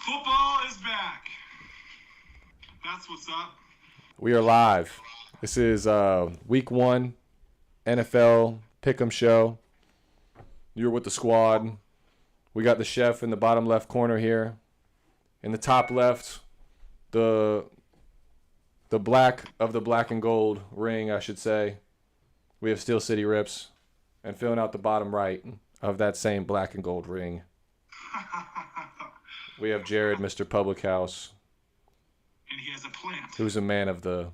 Football is back. That's what's up. We are live. This is week 1 NFL Pick'em show. You're with the squad. We got the chef in the bottom left corner here. In the top left, the black of the black and gold ring, I should say. We have Steel City Rips. And filling out the bottom right of that same black and gold ring, we have Jared, Mr. Public House. And he has a plant. Who's a man of the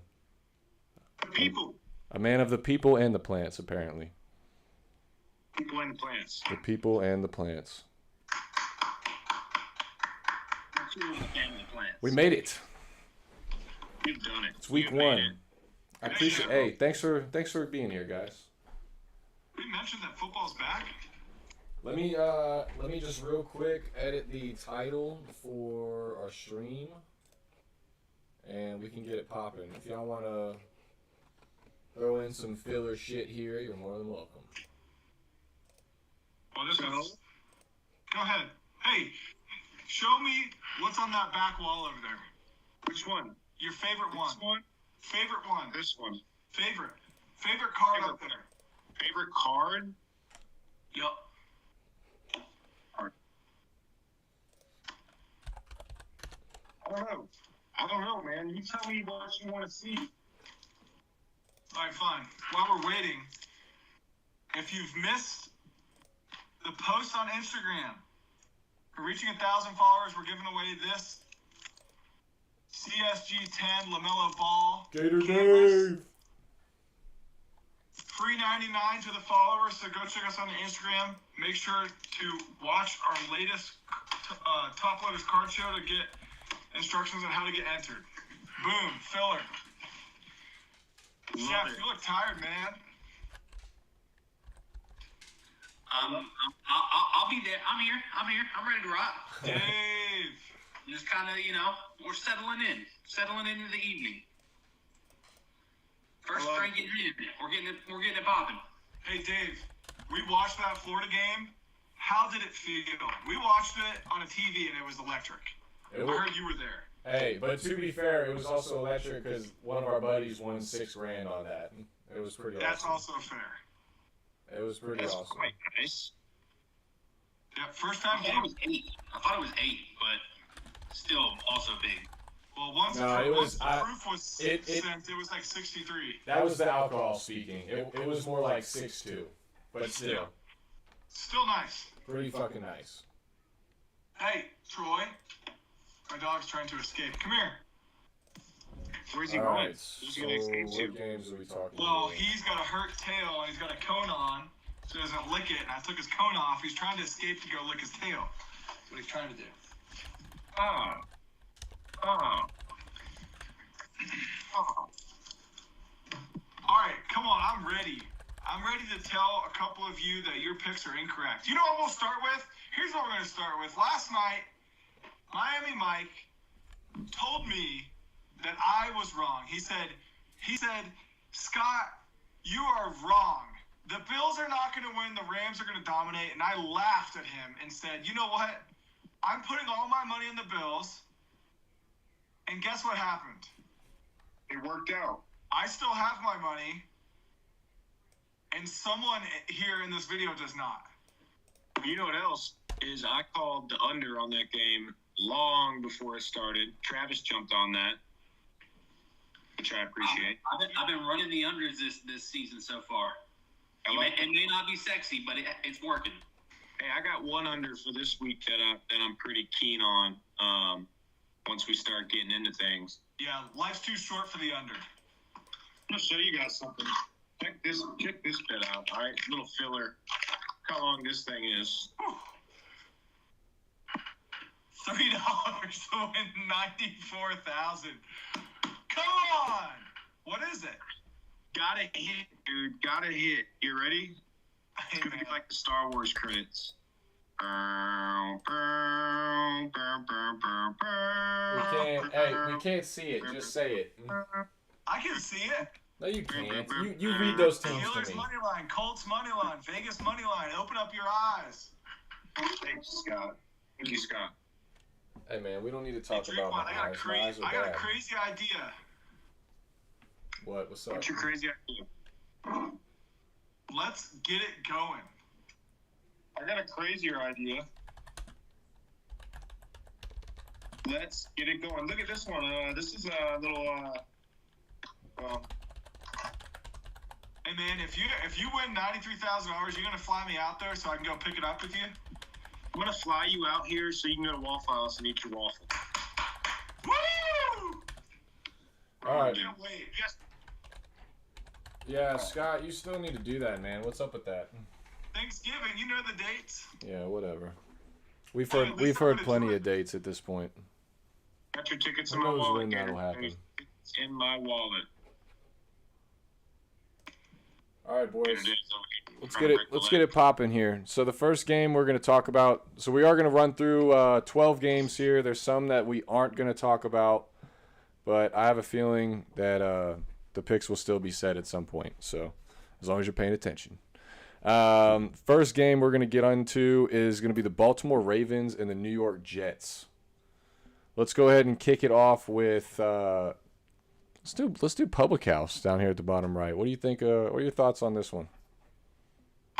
people. A man of the people and the plants, apparently. People and the plants. The people and the plants. We made it. You've done it. It's week 1. I appreciate. Hey, thanks for being here, guys. We mentioned that football's back. Let me just real quick edit the title for our stream, and we can get it popping. If y'all want to throw in some filler shit here, you're more than welcome. Well, go ahead. Hey, show me what's on that back wall over there. Which one? Your favorite one. This one? Favorite one. This one. Favorite card up there. Favorite card? Yup. I don't know, man. You tell me what you want to see. All right, fine. While we're waiting, if you've missed the post on Instagram, we're reaching 1,000 followers. We're giving away this CSG 10 LaMelo Ball Gator canvas. Dave. Free 99 to the followers, so go check us on the Instagram. Make sure to watch our latest Top Loaders card show to get instructions on how to get entered. Boom, filler. Chef, you look tired, man. I'll be there. I'm here. I'm ready to rock. Dave. Just kind of, we're settling into the evening. First train getting in. We're getting it popping. Hey, Dave, we watched that Florida game. How did it feel? We watched it on a TV and it was electric. I heard you were there. Hey, but to be fair, it was also electric because one of our buddies won $6,000 on that. It was pretty awesome. That's also fair. It was pretty awesome. Quite nice. Yeah, first time I thought it was 8, but still also big. Well, once the proof was sent, it was like 63. That was the alcohol speaking. It was more like 6.2, but still. Still nice. Pretty fucking nice. Hey, Troy. My dog's trying to escape. Come here. Where's he All going? right, so what games are we talking Well, about? he's got a hurt tail, and he's got a cone on, so he doesn't lick it, and I took his cone off. He's trying to escape to go lick his tail. That's what he's trying to do. Oh. All right, come on, I'm ready. I'm ready to tell a couple of you that your picks are incorrect. You know what we'll start with? Here's what we're going to start with. Last night, Miami Mike told me that I was wrong. He said, Scott, you are wrong. The Bills are not going to win. The Rams are going to dominate. And I laughed at him and said, you know what? I'm putting all my money in the Bills. And guess what happened? It worked out. I still have my money. And someone here in this video does not. You know what else is I called the under on that game long before it started. Travis jumped on that, which I appreciate. I've been running the unders this season so far. It may not be sexy, but it's working. Hey, I got one under for this week that I'm pretty keen on. Once we start getting into things. Yeah, life's too short for the under. I'm gonna show you guys something. Check this bit out. All right, little filler. How long this thing is. $3 to win 94,000. Come on! What is it? Gotta hit, dude. Gotta hit. You ready? Hey, It's gonna be man. like the Star Wars credits. We can't see it. Just say it. I can see it. No, you can't. You read those tunes Steelers to me. money line, Colts money line, Vegas money line. Open up your eyes. Thanks, Scott. Thank you, Scott. Hey man, we don't need to talk Hey, about Draymond, my I got eyes. My eyes are I got a bad. crazy idea. What? What's up? What's your crazy idea? Let's get it going. I got a crazier idea. Let's get it going. Look at this one. This is a little. Hey man, if you win $93,000, you're gonna fly me out there so I can go pick it up with you. I'm gonna fly you out here so you can go to Waffle House and eat your waffle. Woo! All right. Can't wait. Yes. Yeah, Scott, you still need to do that, man. What's up with that? Thanksgiving, you know the dates. Yeah, whatever. We've Hey, heard at least we've I'm heard gonna plenty do it. of dates at this point. Got your tickets Who in my knows wallet. when that'll Gator. happen? It's in my wallet. All right, boys. Gator Days over here. Let's Trying get to it. break the Let's leg. get it popping here. So the first game we're going to talk about. So we are going to run through 12 games here. There's some that we aren't going to talk about, but I have a feeling that the picks will still be set at some point. So as long as you're paying attention. First game we're going to get onto is going to be the Baltimore Ravens and the New York Jets. Let's go ahead and kick it off with. Let's do Public House down here at the bottom right. What do you think? What are your thoughts on this one?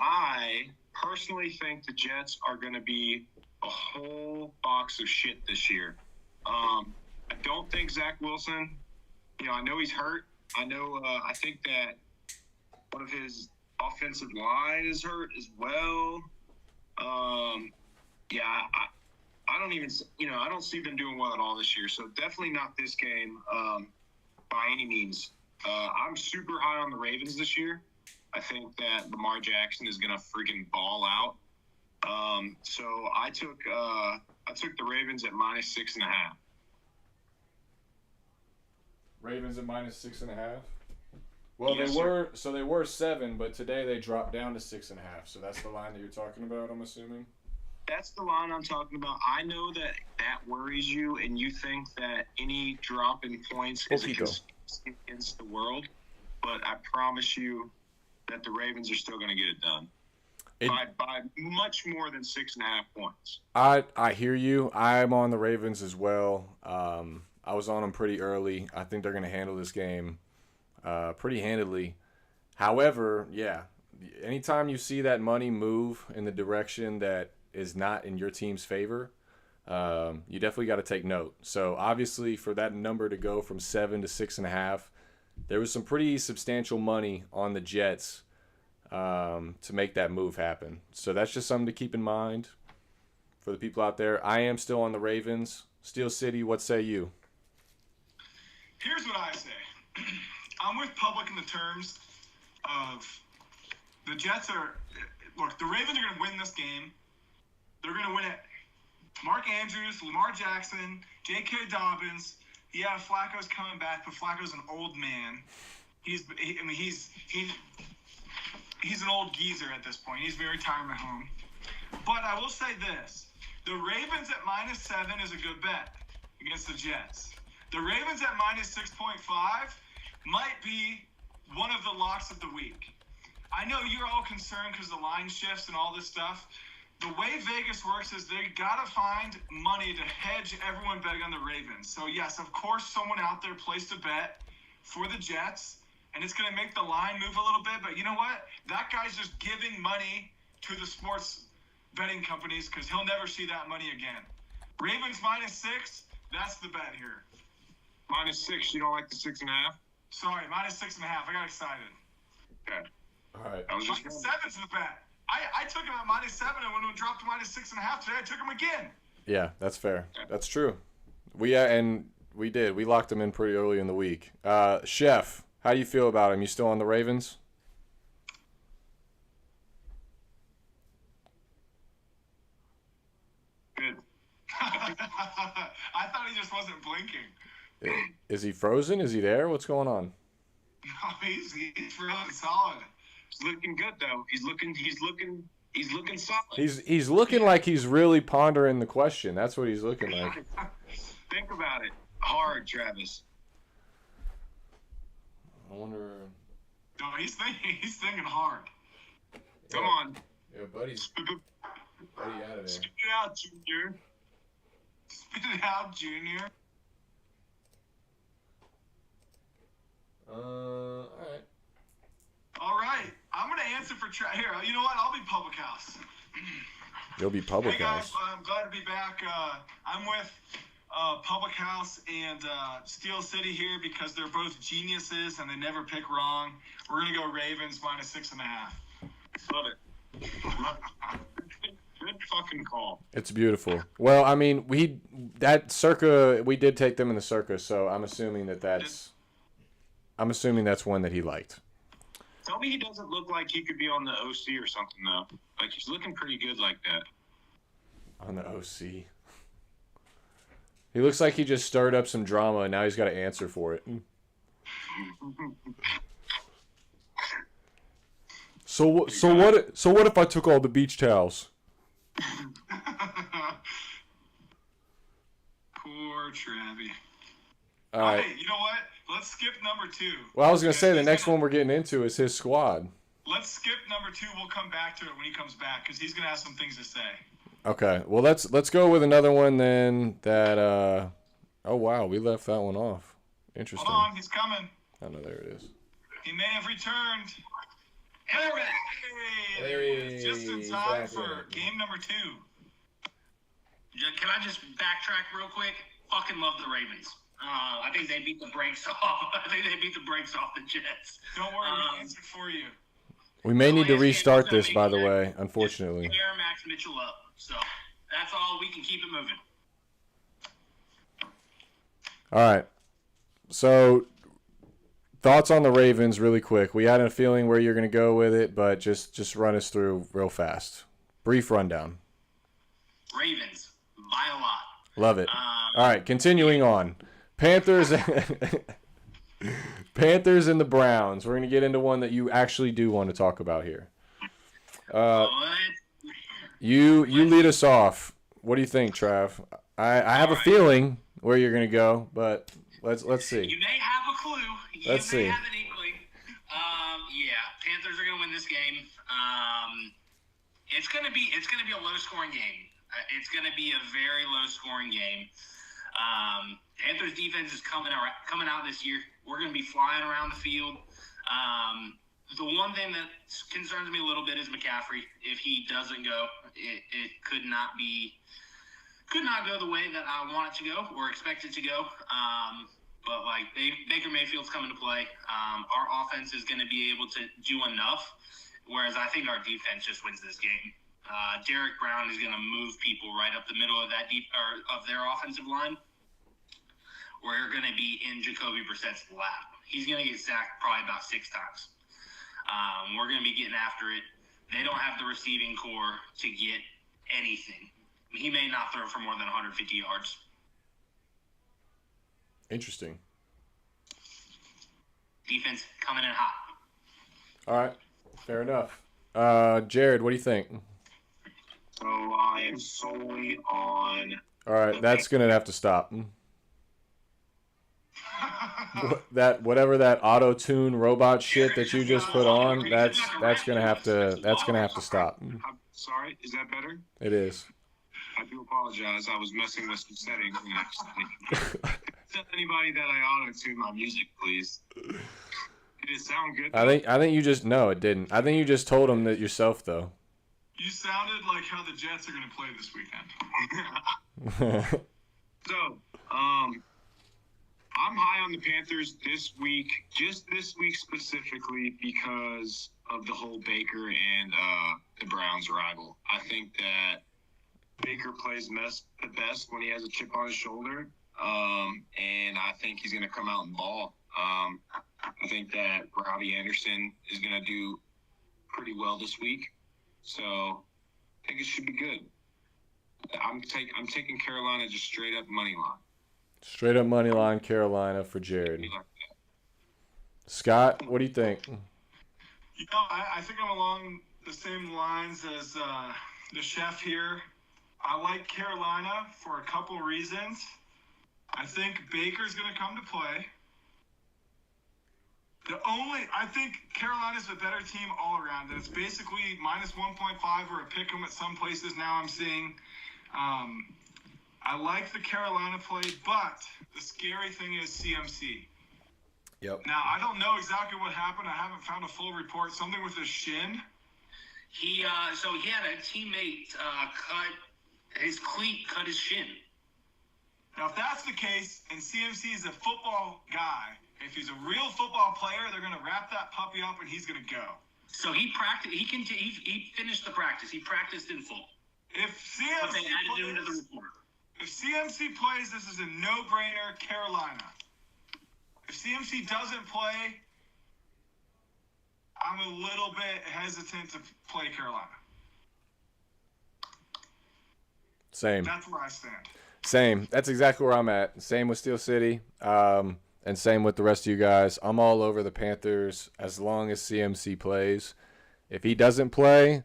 I personally think the Jets are going to be a whole box of shit this year. I don't think Zach Wilson, I know he's hurt. I think that one of his offensive line is hurt as well. I don't even, I don't see them doing well at all this year. So definitely not this game by any means. I'm super high on the Ravens this year. I think that Lamar Jackson is going to freaking ball out. So I took the Ravens at -6.5. Ravens at -6.5. Well, Yes, they were 7, but today they dropped down to 6.5. So that's the line that you're talking about, I'm assuming. That's the line I'm talking about. I know that worries you, and you think that any drop in points is a Poquito. conspiracy against the world. But I promise you that the Ravens are still going to get it done by much more than 6.5 points. I hear you. I'm on the Ravens as well. I was on them pretty early. I think they're going to handle this game pretty handedly. However, yeah, anytime you see that money move in the direction that is not in your team's favor, you definitely got to take note. So obviously, for that number to go from 7 to 6.5, there was some pretty substantial money on the Jets to make that move happen. So that's just something to keep in mind for the people out there. I am still on the Ravens. Steel City, what say you? Here's what I say. I'm with Public in the terms of the Jets are. Look, the Ravens are going to win this game. They're going to win it. Mark Andrews, Lamar Jackson, J.K. Dobbins. Yeah, Flacco's coming back, but Flacco's an old man. He's an old geezer at this point. He's very retirement home. But I will say this. The Ravens at -7 is a good bet against the Jets. The Ravens at -6.5 might be one of the locks of the week. I know you're all concerned because the line shifts and all this stuff. The way Vegas works is they got to find money to hedge everyone betting on the Ravens. So, yes, of course, someone out there placed a bet for the Jets, and it's going to make the line move a little bit. But you know what? That guy's just giving money to the sports betting companies because he'll never see that money again. Ravens -6, that's the bet here. -6, you don't like the 6.5? Sorry, -6.5. I got excited. Okay. All right. I was just -7's the bet. I took him at -7, and when we dropped to -6.5 today, I took him again. Yeah, that's fair. That's true. We did. We locked him in pretty early in the week. Chef, how do you feel about him? You still on the Ravens? good. I thought he just wasn't blinking. Is he frozen? Is he there? What's going on? No, he's really solid. He's looking good though. He's looking solid. He's looking like he's really pondering the question. That's what he's looking like. Think about it. Hard, Travis. I wonder. No, he's thinking hard. Come on. Yeah, buddy's Spit buddy out of there. it out, Junior. Spit it out, Junior. All right. All right. I'm going to answer for here. You know what? I'll be Public House. You'll be Public Hey guys, House. I'm glad to be back. I'm with Public House and Steel City here because they're both geniuses and they never pick wrong. We're gonna go Ravens -6.5. Love it. Good fucking call. It's beautiful. Well, I mean, we did take them in the circus, so I'm assuming that's one that he liked. Tell me he doesn't look like he could be on the OC or something, though. Like, he's looking pretty good like that. On the OC. He looks like he just stirred up some drama, and now he's got to answer for it. So what if I took all the beach towels? Poor Travi. All right. Hey, you know what? Let's skip number 2. Well, I was going to say the next one we're getting into is his squad. Let's skip number 2. We'll come back to it when he comes back because he's going to have some things to say. Okay. Well, let's go with another one then that oh wow, we left that one off. Interesting. Hold on, he's coming. Oh no, there it is. He may have returned. Hey, there he is. Just in time for game number 2. Can I just backtrack real quick? Fucking love the Ravens. I think they beat the brakes off. The Jets. Don't worry, we answered for you. We may need to restart this, by the way, unfortunately. Pair Max Mitchell up. So that's all. We can keep it moving. All right. So, thoughts on the Ravens really quick. We had a feeling where you're going to go with it, but just run us through real fast. Brief rundown. Ravens, by a lot. Love it. All right, continuing on. Panthers and the Browns. We're going to get into one that you actually do want to talk about here. You lead us off. What do you think, Trav? I have a feeling where you're going to go, but let's see. You may have a clue. Let's see. Have an inkling. Panthers are going to win this game. It's going to be a low-scoring game. It's going to be a very low-scoring game. Panthers defense is coming out this year. We're going to be flying around the field. The one thing that concerns me a little bit is McCaffrey. If he doesn't go, it could not go the way that I want it to go or expect it to go. But Baker Mayfield's coming to play. Our offense is going to be able to do enough, whereas I think our defense just wins this game. Derek Brown is going to move people right up the middle of of their offensive line. We're going to be in Jacoby Brissett's lap. He's going to get sacked probably about 6 times. We're going to be getting after it. They don't have the receiving core to get anything. He may not throw for more than 150 yards. Interesting. Defense coming in hot. All right. Fair enough. Jared, what do you think? So I am solely on... All right, that's going to have to stop. Whatever that auto-tune robot shit that you just put on, that's gonna have to stop. I'm sorry, is that better? It is. I do apologize. I was messing with some settings. Tell anybody that I auto-tune my music, please. Did it sound good? I think you just it didn't. I think you just told him that yourself though. You sounded like how the Jets are going to play this weekend. So, I'm high on the Panthers this week, just this week specifically because of the whole Baker and the Browns rival. I think that Baker plays the best when he has a chip on his shoulder, and I think he's going to come out and ball. I think that Robbie Anderson is going to do pretty well this week, so I think it should be good. I'm taking Carolina just straight up money line. Straight up money line Carolina for Jared. Scott, what do you think? You know, I think I'm along the same lines as the chef here. I like Carolina for a couple reasons. I think Baker's going to come to play. I think Carolina's a better team all around. And it's basically -1.5 or a pick 'em at some places now I'm seeing. I like the Carolina play, but the scary thing is CMC. Yep. Now, I don't know exactly what happened. I haven't found a full report. Something with his shin. He had a teammate his cleat cut his shin. Now, if that's the case, and CMC is a football guy, if he's a real football player, they're going to wrap that puppy up and he's going to go. So he practiced. He finished the practice. He practiced in full. If CMC plays, this is a no-brainer, Carolina. If CMC doesn't play, I'm a little bit hesitant to play Carolina. Same. That's where I stand. Same. That's exactly where I'm at. Same with Steel City, and same with the rest of you guys. I'm all over the Panthers as long as CMC plays. If he doesn't play,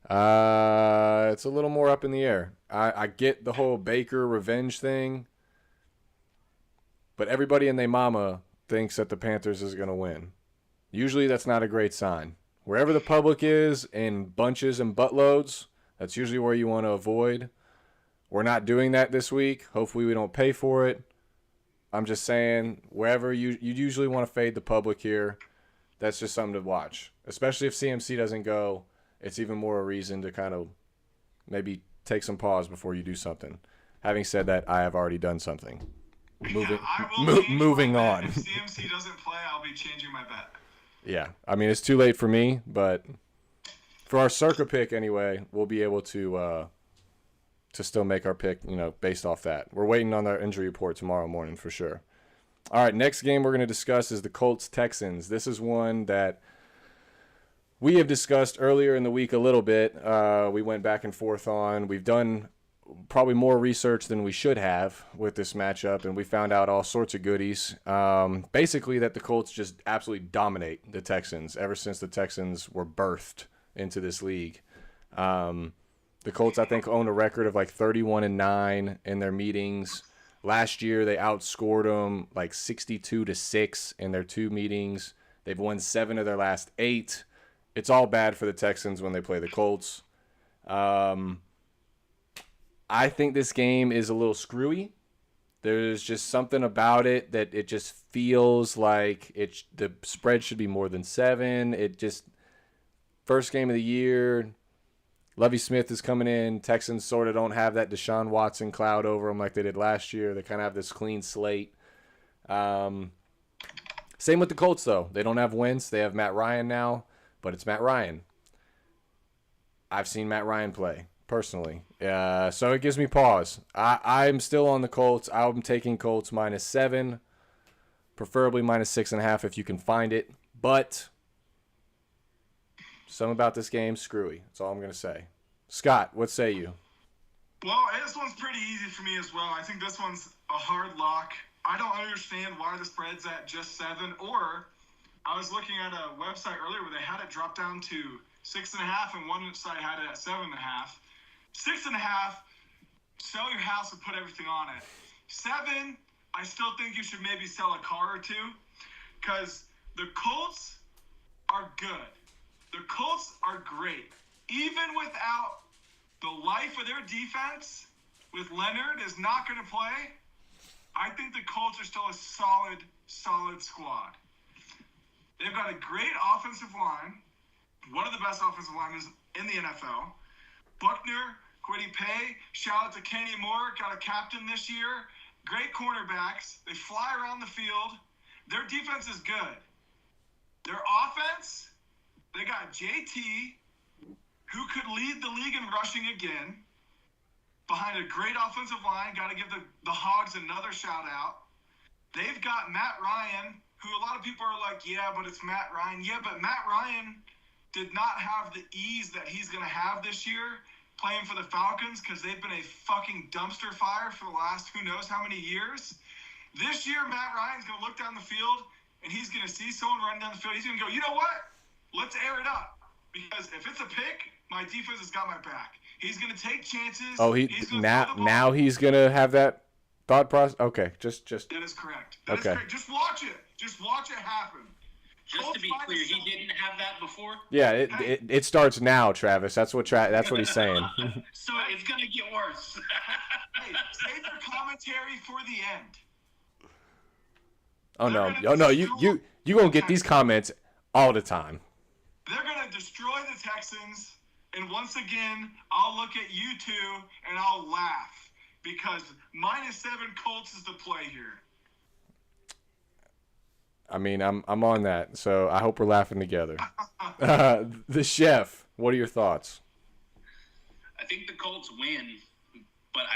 it's a little more up in the air. I get the whole Baker revenge thing, but everybody and their mama thinks that the Panthers is going to win. Usually that's not a great sign. Wherever the public is in bunches and buttloads, that's usually where you want to avoid. We're not doing that this week. Hopefully we don't pay for it. I'm just saying, wherever you usually want to fade the public here, that's just something to watch. Especially if CMC doesn't go, it's even more a reason to kind of maybe take some pause before you do something. Having said that, I have already done something. Moving on. If CMC doesn't play, I'll be changing my bet. Yeah, I mean, it's too late for me, but for our circa pick anyway, we'll be able to still make our pick, based off that. We're waiting on our injury report tomorrow morning for sure. All right, next game we're going to discuss is the Colts-Texans. This is one that we have discussed earlier in the week a little bit. We went back and forth on. We've done probably more research than we should have with this matchup, and we found out all sorts of goodies. Basically that the Colts just absolutely dominate the Texans ever since the Texans were birthed into this league. The Colts, I think, own a record of like 31-9 in their meetings. Last year, they outscored them like 62-6 in their 2 meetings. They've won 7 of their last 8. It's all bad for the Texans when they play the Colts. I think this game is a little screwy. There's just something about it that it just feels like the spread should be more than 7. First game of the year, Lovie Smith is coming in. Texans sort of don't have that Deshaun Watson cloud over them like they did last year. They kind of have this clean slate. Same with the Colts, though. They don't have Wentz. They have Matt Ryan now, but it's Matt Ryan. I've seen Matt Ryan play, personally. So it gives me pause. I'm still on the Colts. I'm taking Colts -7, preferably -6.5 if you can find it. But something about this game, screwy. That's all I'm going to say. Scott, what say you? Well, this one's pretty easy for me as well. I think this one's a hard lock. I don't understand why the spread's at just 7. Or I was looking at a website earlier where they had it drop down to 6.5, and one site had it at 7.5. 6.5, sell your house and put everything on it. 7, I still think you should maybe sell a car or two, because the Colts are good. The Colts are great. Even without the life of their defense, with Leonard is not going to play, I think the Colts are still a solid squad. They've got a great offensive line, one of the best offensive linemen in the NFL. Buckner, Kwity Paye, shout out to Kenny Moore, got a captain this year. Great cornerbacks. They fly around the field. Their defense is good. Their offense, they got JT, who could lead the league in rushing again, behind a great offensive line. Got to give the Hogs another shout out. They've got Matt Ryan, who a lot of people are like, yeah, but it's Matt Ryan. Yeah, but Matt Ryan did not have the ease that he's going to have this year playing for the Falcons, because they've been a fucking dumpster fire for the last who knows how many years. This year, Matt Ryan's going to look down the field, and he's going to see someone running down the field. He's going to go, you know what? Let's air it up. Because if it's a pick, my defense has got my back. He's going to take chances. Oh, now he's going to have that thought process? Okay, just. That is correct. That is correct. Just watch it. Just watch it happen. Just to be clear, he didn't have that before? Yeah, it starts now, Travis. That's what he's saying. So it's going to get worse. Hey, save your commentary for the end. Oh no, you gonna get these comments all the time. They're gonna destroy the Texans, and once again, I'll look at you two and I'll laugh because -7 Colts is the play here. I mean, I'm on that, so I hope we're laughing together. The chef, what are your thoughts? I think the Colts win, but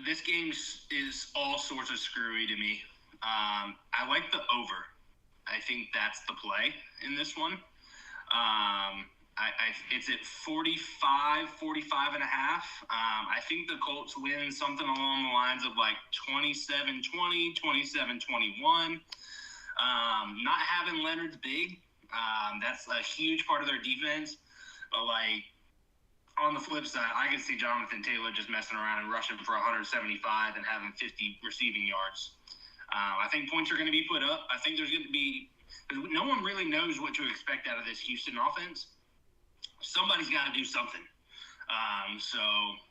this game is all sorts of screwy to me. I like the over. I think that's the play in this one. It's at 45 and a half. I think the Colts win something along the lines of like 27-20, 27-21. Not having Leonard's big, that's a huge part of their defense. But, like, on the flip side, I can see Jonathan Taylor just messing around and rushing for 175 and having 50 receiving yards. I think points are going to be put up. I think there's going to be – no one really knows what to expect out of this Houston offense. Somebody's got to do something.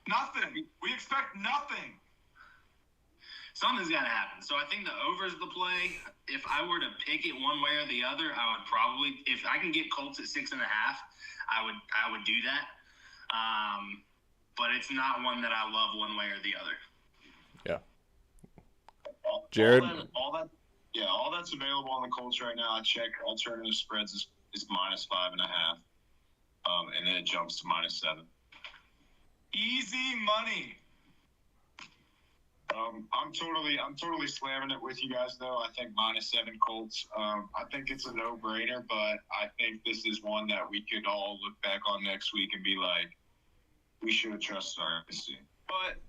Nothing. We expect nothing. Something's got to happen. So I think the over is the play. If I were to pick it one way or the other, I would probably – if I can get Colts at 6.5, I would do that. But it's not one that I love one way or the other. Yeah. Jared? All that's available on the Colts right now. I check alternative spreads is -5.5. And then it jumps to -7. Easy money. I'm totally slamming it with you guys though. I think -7 Colts. I think it's a no-brainer, but I think this is one that we could all look back on next week and be like, we should have trusted our instinct. But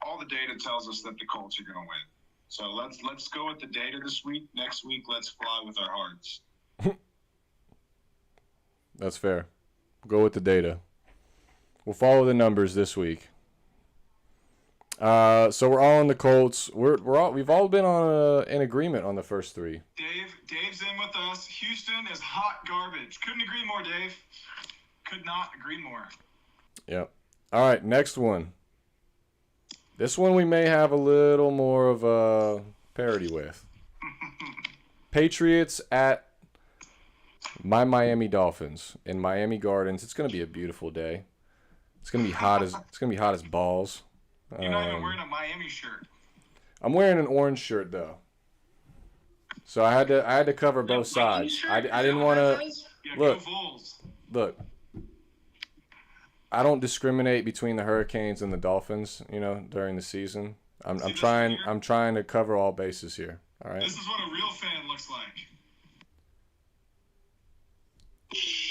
all the data tells us that the Colts are going to win. So let's go with the data this week. Next week, let's fly with our hearts. That's fair. Go with the data. We'll follow the numbers this week. So we're all on the Colts. We've all been in agreement on the first three. Dave's in with us. Houston is hot garbage. Couldn't agree more, Dave. Could not agree more. Yep. All right, next one. This one we may have a little more of a parity with. Patriots at my Miami Dolphins in Miami Gardens. It's gonna be a beautiful day. It's gonna be hot as balls. You're not even wearing a Miami shirt. I'm wearing an orange shirt though, so I had to cover both sides. I didn't want to look. I don't discriminate between the Hurricanes and the Dolphins, during the season. I'm trying to cover all bases here. All right. This is what a real fan looks like.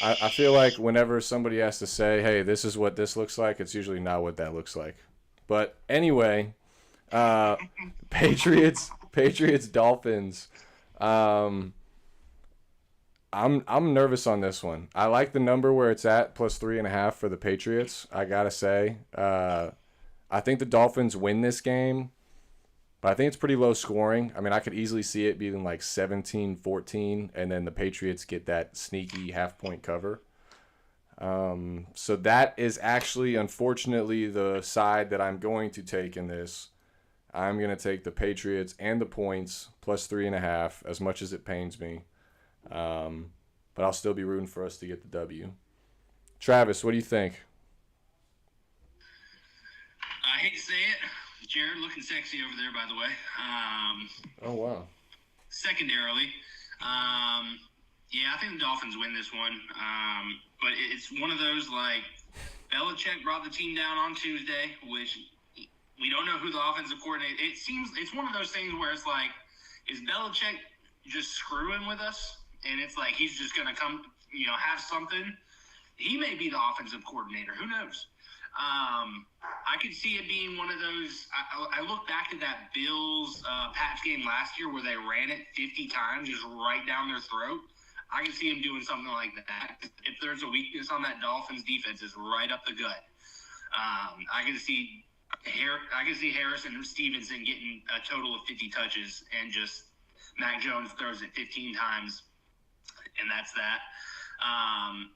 I feel like whenever somebody has to say, "Hey, this is what this looks like," it's usually not what that looks like. But anyway, Patriots, Dolphins. I'm nervous on this one. I like the number where it's at, +3.5 for the Patriots. I gotta say, I think the Dolphins win this game, but I think it's pretty low scoring. I mean, I could easily see it being like 17-14, and then the Patriots get that sneaky half-point cover. So that is actually, unfortunately, the side that I'm going to take in this. I'm going to take the Patriots and the points, +3.5, as much as it pains me. But I'll still be rooting for us to get the W. Travis, what do you think? I hate to say it. Jared looking sexy over there, by the way. Oh, wow. Secondarily, I think the Dolphins win this one. But it's one of those, like, Belichick brought the team down on Tuesday, which we don't know who the offensive coordinator – it's one of those things where it's like, is Belichick just screwing with us? And it's like he's just going to come, have something. He may be the offensive coordinator. Who knows? I could see it being one of those. I look back to that Bills Pats game last year where they ran it 50 times just right down their throat. I can see him doing something like that. If there's a weakness on that Dolphins defense, it's right up the gut. I can see Harrison and Stevenson getting a total of 50 touches and just Mac Jones throws it 15 times, and that's that.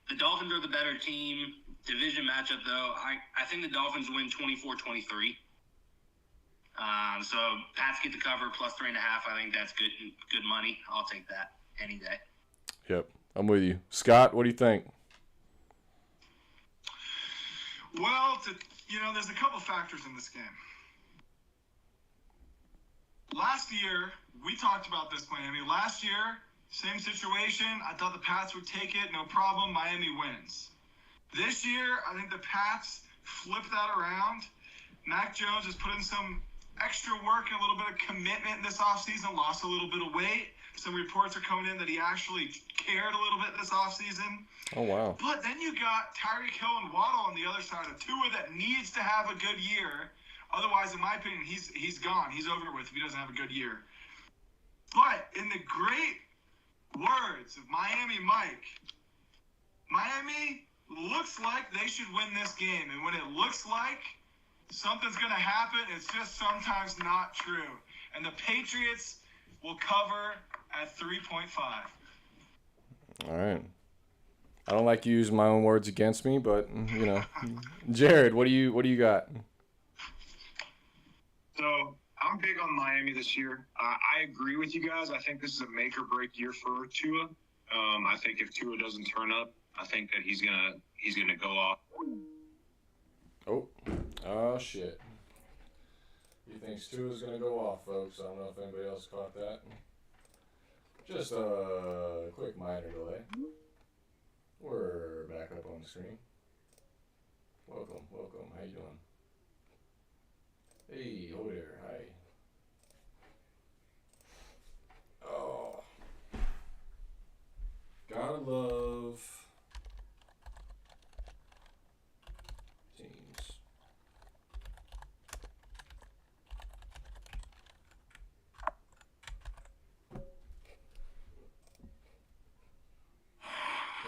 The Dolphins are the better team. Division matchup, though, I think the Dolphins win 24-23. So Pats get the cover plus 3.5. I think that's good money. I'll take that any day. Yep, I'm with you. Scott, what do you think? Well, there's a couple factors in this game. Last year, we talked about this, Miami. Last year, same situation. I thought the Pats would take it, no problem. Miami wins. This year, I think the Pats flip that around. Mac Jones has put in some extra work and a little bit of commitment this offseason, lost a little bit of weight. Some reports are coming in that he actually cared a little bit this offseason. Oh, wow. But then you got Tyreek Hill and Waddle on the other side of Tua that needs to have a good year. Otherwise, in my opinion, he's gone. He's over with if he doesn't have a good year. But in the great words of Miami Mike, Miami looks like they should win this game. And when it looks like something's going to happen, it's just sometimes not true. And the Patriots will cover at 3.5. All right. I don't like to use my own words against me, but, Jared, what do you got? So I'm big on Miami this year. I agree with you guys. I think this is a make or break year for Tua. I think if Tua doesn't turn up, I think that he's gonna go off. Oh shit. He thinks Tua's gonna go off, folks. I don't know if anybody else caught that. Just a quick minor delay. We're back up on the screen. Welcome. How you doing? Hey, over there. Hi. Oh. Gotta love teams.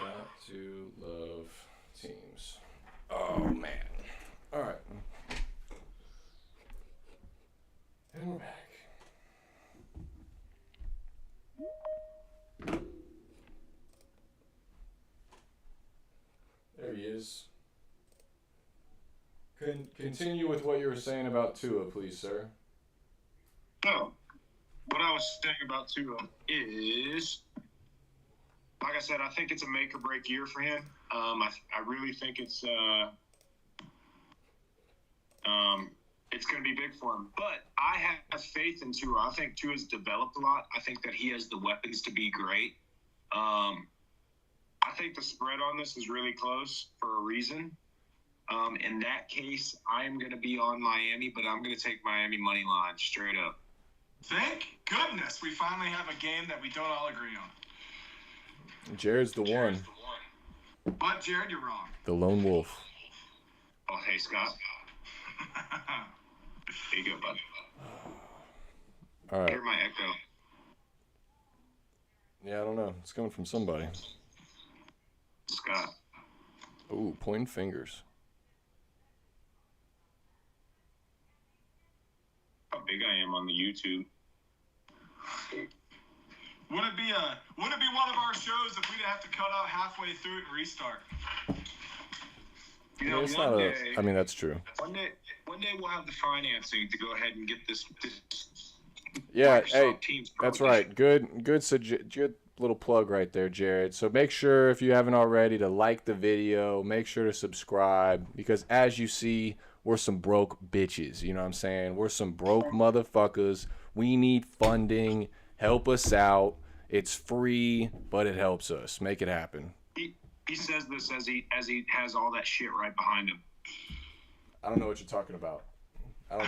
Got to love teams. Oh, man. All right. And we're back. There he is. Continue with what you were saying about Tua, please, sir. So, what I was saying about Tua is, like I said, I think it's a make or break year for him. I really think it's going to be big for him. But I have faith in Tua. I think Tua's developed a lot. I think that he has the weapons to be great. I think the spread on this is really close for a reason. In that case, I'm going to be on Miami, but I'm going to take Miami money line straight up. Thank goodness we finally have a game that we don't all agree on. Jared's the one. But, Jared, you're wrong. The lone wolf. Oh, hey, Scott. There you go, bud. All right. Hear my echo. Yeah, I don't know. It's coming from somebody. Scott. Ooh, pointing fingers. How big I am on the YouTube. Would it be one of our shows if we'd have to cut out halfway through it and restart? You know, It's one not day, I mean, that's true. One day we'll have the financing to go ahead and get this Yeah, Microsoft hey, Teams that's Pro right. Good little plug right there, Jared. So make sure, if you haven't already, to like the video. Make sure to subscribe, because as you see, we're some broke bitches. You know what I'm saying? We're some broke motherfuckers. We need funding. Help us out. It's free, but it helps us. Make it happen. He says this as he has all that shit right behind him. I don't know what you're talking about. I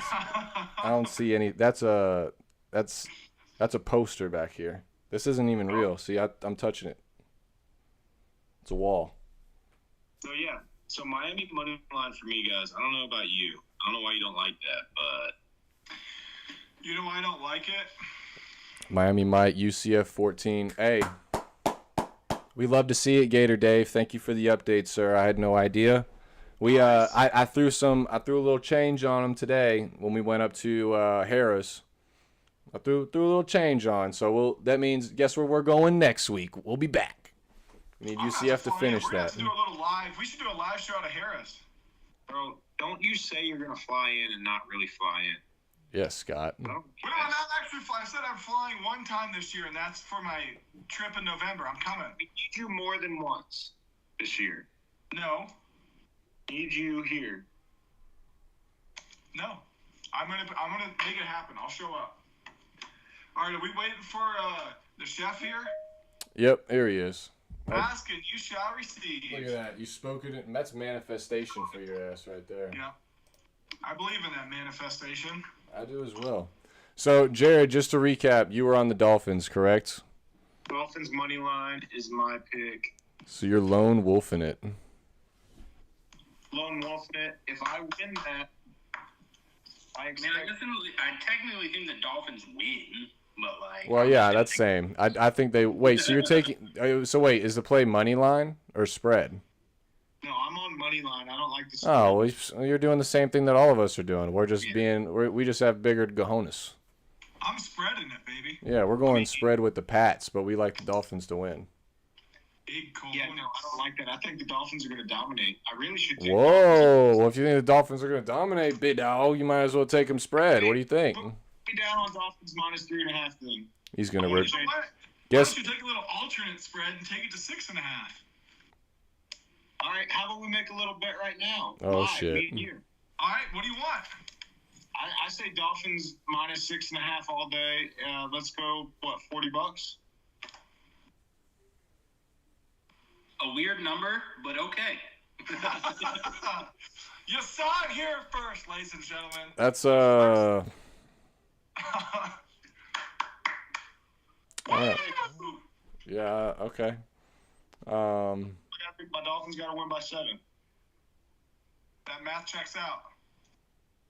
don't see any. That's a poster back here. This isn't even real. See, I'm touching it. It's a wall. So yeah, so Miami money line for me, guys. I don't know about you. I don't know why you don't like that, but You know why I don't like it? Miami Mike, UCF 14. Hey, we love to see it, Gator Dave. Thank you for the update, sir. I had no idea. I threw a little change on him today when we went up to Harris. I threw a little change on. So that means guess where we're going next week? We'll be back. We need UCF to finish We're gonna have that. to do a little live. We should do a live show out of Harris. Bro, don't you say you're gonna fly in and not really fly in. Yes, Scott. Well, I'm not actually flying. I said I'm flying one time this year, and that's for my trip in November. I'm coming. We need you more than once this year. No. Need you here. No. I'm gonna make it happen. I'll show up. All right, are we waiting for the chef here? Yep, here he is. Ask and you shall receive. Look at that. You spoke it. That's manifestation for your ass right there. Yeah. I believe in that manifestation. I do as well. So, Jared, just to recap, you were on the Dolphins, correct? Dolphins money line is my pick. So you're lone wolfing it. Lone wolfing it. If I win that, I technically think the Dolphins win, but like. Well, yeah, that's same. I think they wait. So you're taking. So wait, is the play money line or spread? No, I'm on money line. I don't like the. Oh, well, you're doing the same thing that all of us are doing. We're just we just have bigger cojones. I'm spreading it, baby. Yeah, we're going spread with the Pats, but we like the Dolphins to win. Big cojones. Yeah, no, I don't like that. I think the Dolphins are going to dominate. I really should. Whoa! Well, if you think the Dolphins are going to dominate, big dog, you might as well take them spread. What do you think? Put me down on Dolphins -3.5 then. He's going to Why rip. don't you take a little alternate spread and take it to 6.5? All right, how about we make a little bet right now? Oh, shit. Me and you. All right, what do you want? I say Dolphins -6.5 all day. Let's go, $40? A weird number, but okay. You saw it here first, ladies and gentlemen. That's Yeah. Okay. My Dolphins got to win by 7. That math checks out.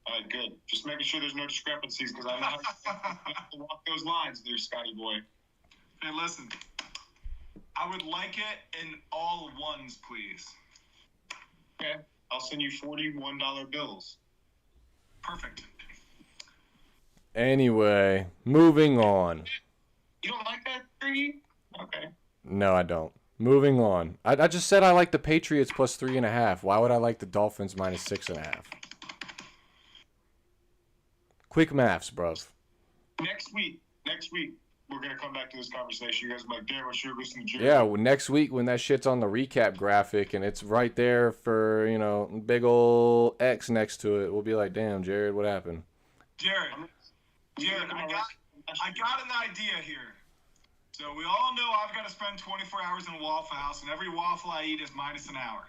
All right, good. Just making sure there's no discrepancies because I know how to walk those lines there, Scotty boy. Hey, listen. I would like it in all ones, please. Okay. I'll send you $41 bills. Perfect. Anyway, moving on. You don't like that, Three? Okay. No, I don't. Moving on. I just said I like the Patriots +3.5. Why would I like the Dolphins -6.5? Quick maths, bruv. Next week, we're going to come back to this conversation. You guys will be like, damn, I should have listened to Jerry. Yeah, well, next week when that shit's on the recap graphic and it's right there for, big ol' X next to it, we'll be like, damn, Jared, what happened? Jared, I got an idea here. So we all know I've got to spend 24 hours in a Waffle House, and every waffle I eat is minus an hour.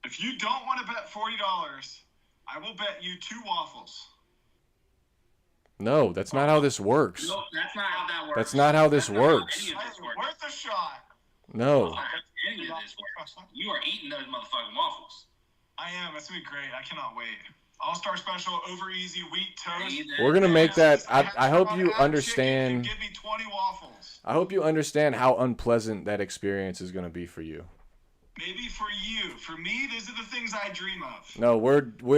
If you don't want to bet $40, I will bet you 2 waffles. No, that's not how this works. No, that's not how that works. That's not how this works. Hey, worth a shot. No. Any of this works. You are eating those motherfucking waffles. I am. It's going to be great. I cannot wait. All-Star Special, over easy wheat toast. We're going to make that. I hope you understand. Give me 20 waffles. I hope you understand how unpleasant that experience is going to be for you. Maybe for you. For me, these are the things I dream of. No,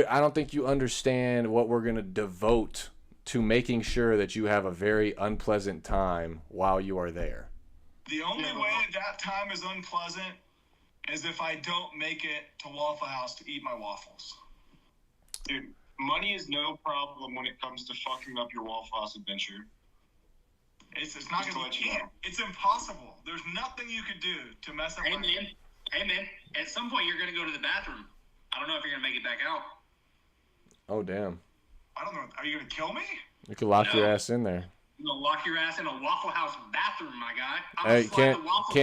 I don't think you understand what we're going to devote to making sure that you have a very unpleasant time while you are there. The only way that time is unpleasant is if I don't make it to Waffle House to eat my waffles. Dude, money is no problem when it comes to fucking up your Waffle House adventure. It's not going to be. It's impossible. There's nothing you could do to mess up. Hey man, at some point you're going to go to the bathroom. I don't know if you're going to make it back out. Oh, damn. I don't know. Are you going to kill me? You could lock your ass in there. You're going to lock your ass in a Waffle House bathroom, my guy. Hey, can't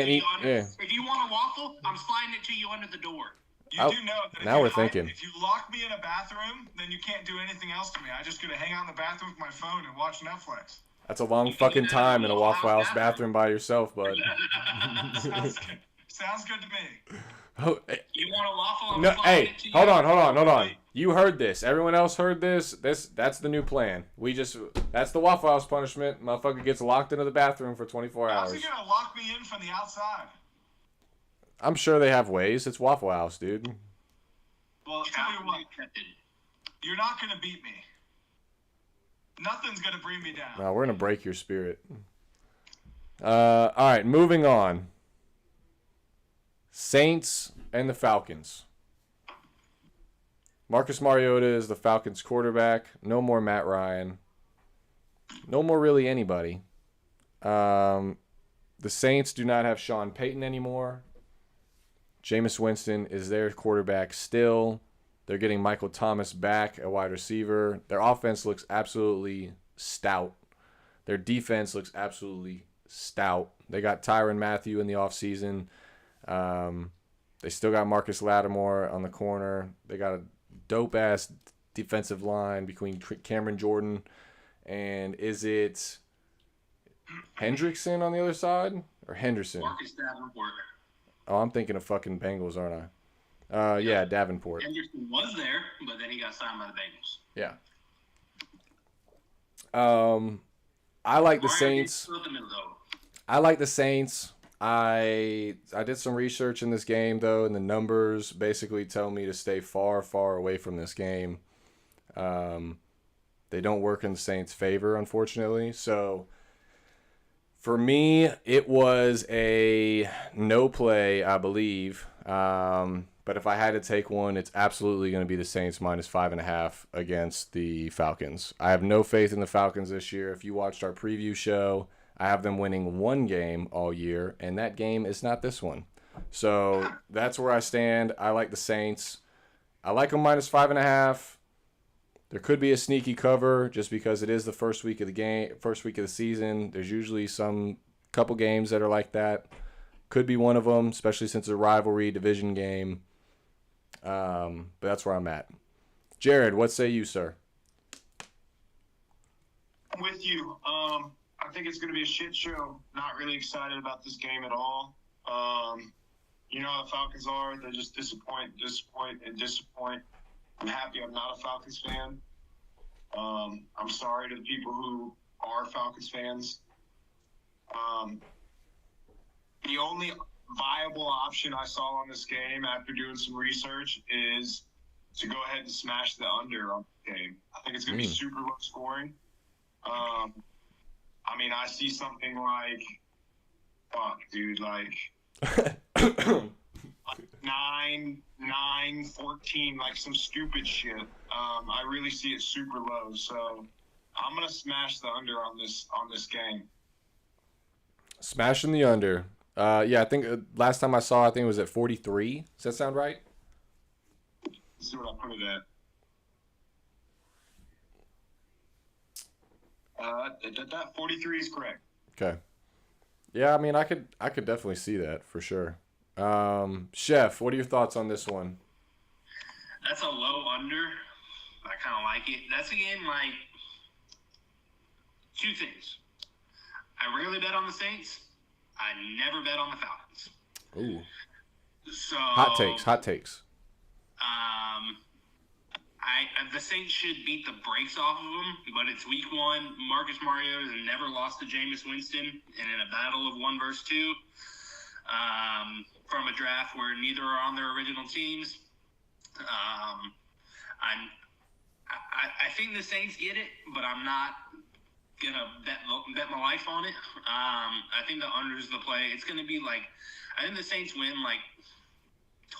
eat. Yeah. If you want a waffle, I'm sliding it to you under the door. You do know that now we're thinking. If you lock me in a bathroom, then you can't do anything else to me. I just get to hang out in the bathroom with my phone and watch Netflix. That's a long fucking time in a Waffle House bathroom by yourself, bud. Sounds good to me. Oh, you want a waffle? No, hey, hold on. You heard this. Everyone else heard this. That's the new plan. That's the Waffle House punishment. Motherfucker gets locked into the bathroom for 24 hours. How's he gonna lock me in from the outside? I'm sure they have ways. It's Waffle House, dude. Well, tell you what. You're not gonna beat me. Nothing's gonna bring me down. No, we're gonna break your spirit. All right, moving on. Saints and the Falcons. Marcus Mariota is the Falcons quarterback. No more Matt Ryan. No more really anybody. The Saints do not have Sean Payton anymore. Jameis Winston is their quarterback still. They're getting Michael Thomas back at wide receiver. Their offense looks absolutely stout. Their defense looks absolutely stout. They got Tyrann Mathieu in the offseason. They still got Marcus Lattimore on the corner. They got a dope-ass defensive line between Cameron Jordan and is it Hendrickson on the other side? Or Henderson? Marcus Davenport. Oh, I'm thinking of fucking Bengals, aren't I? Yeah, Davenport. Henderson was there, but then he got signed by the Bengals. Yeah. I like the Saints. I like the Saints. I did some research in this game, though, and the numbers basically tell me to stay far, far away from this game. They don't work in the Saints' favor, unfortunately. So, for me, it was a no play, I believe. But if I had to take one, it's absolutely going to be the Saints minus 5.5 against the Falcons. I have no faith in the Falcons this year. If you watched our preview show, I have them winning one game all year, and that game is not this one. So that's where I stand. I like the Saints. I like them minus 5.5. There could be a sneaky cover just because it is the first week of the season. There's usually some couple games that are like that. Could be one of them, especially since it's a rivalry division game. But that's where I'm at. Jared, what say you, sir? I'm with you. I think it's going to be a shit show. Not really excited about this game at all. You know how the Falcons are. They just disappoint. I'm happy I'm not a Falcons fan. I'm sorry to the people who are Falcons fans. The only viable option I saw on this game after doing some research is to go ahead and smash the under on the game. I think it's going to be super low scoring. I mean, I see something like, like 9-14, like some stupid shit. I really see it super low. So I'm going to smash the under on this game. Smashing the under. Yeah, I think last time I saw, I think it was at 43. Does that sound right? Let's see what I put it at. 43 is correct. Okay. Yeah, I mean, I could definitely see that for sure. Chef, what are your thoughts on this one? That's a low under. I kind of like it. That's a game like two things. I rarely bet on the Saints. I never bet on the Falcons. Ooh. So hot takes. The Saints should beat the brakes off of them, but it's week one. Marcus Mariota has never lost to Jameis Winston, and in a battle of 1 versus 2, from a draft where neither are on their original teams, I think the Saints get it, but I'm not gonna bet my life on it. I think the under is the play. It's gonna be like, I think the Saints win like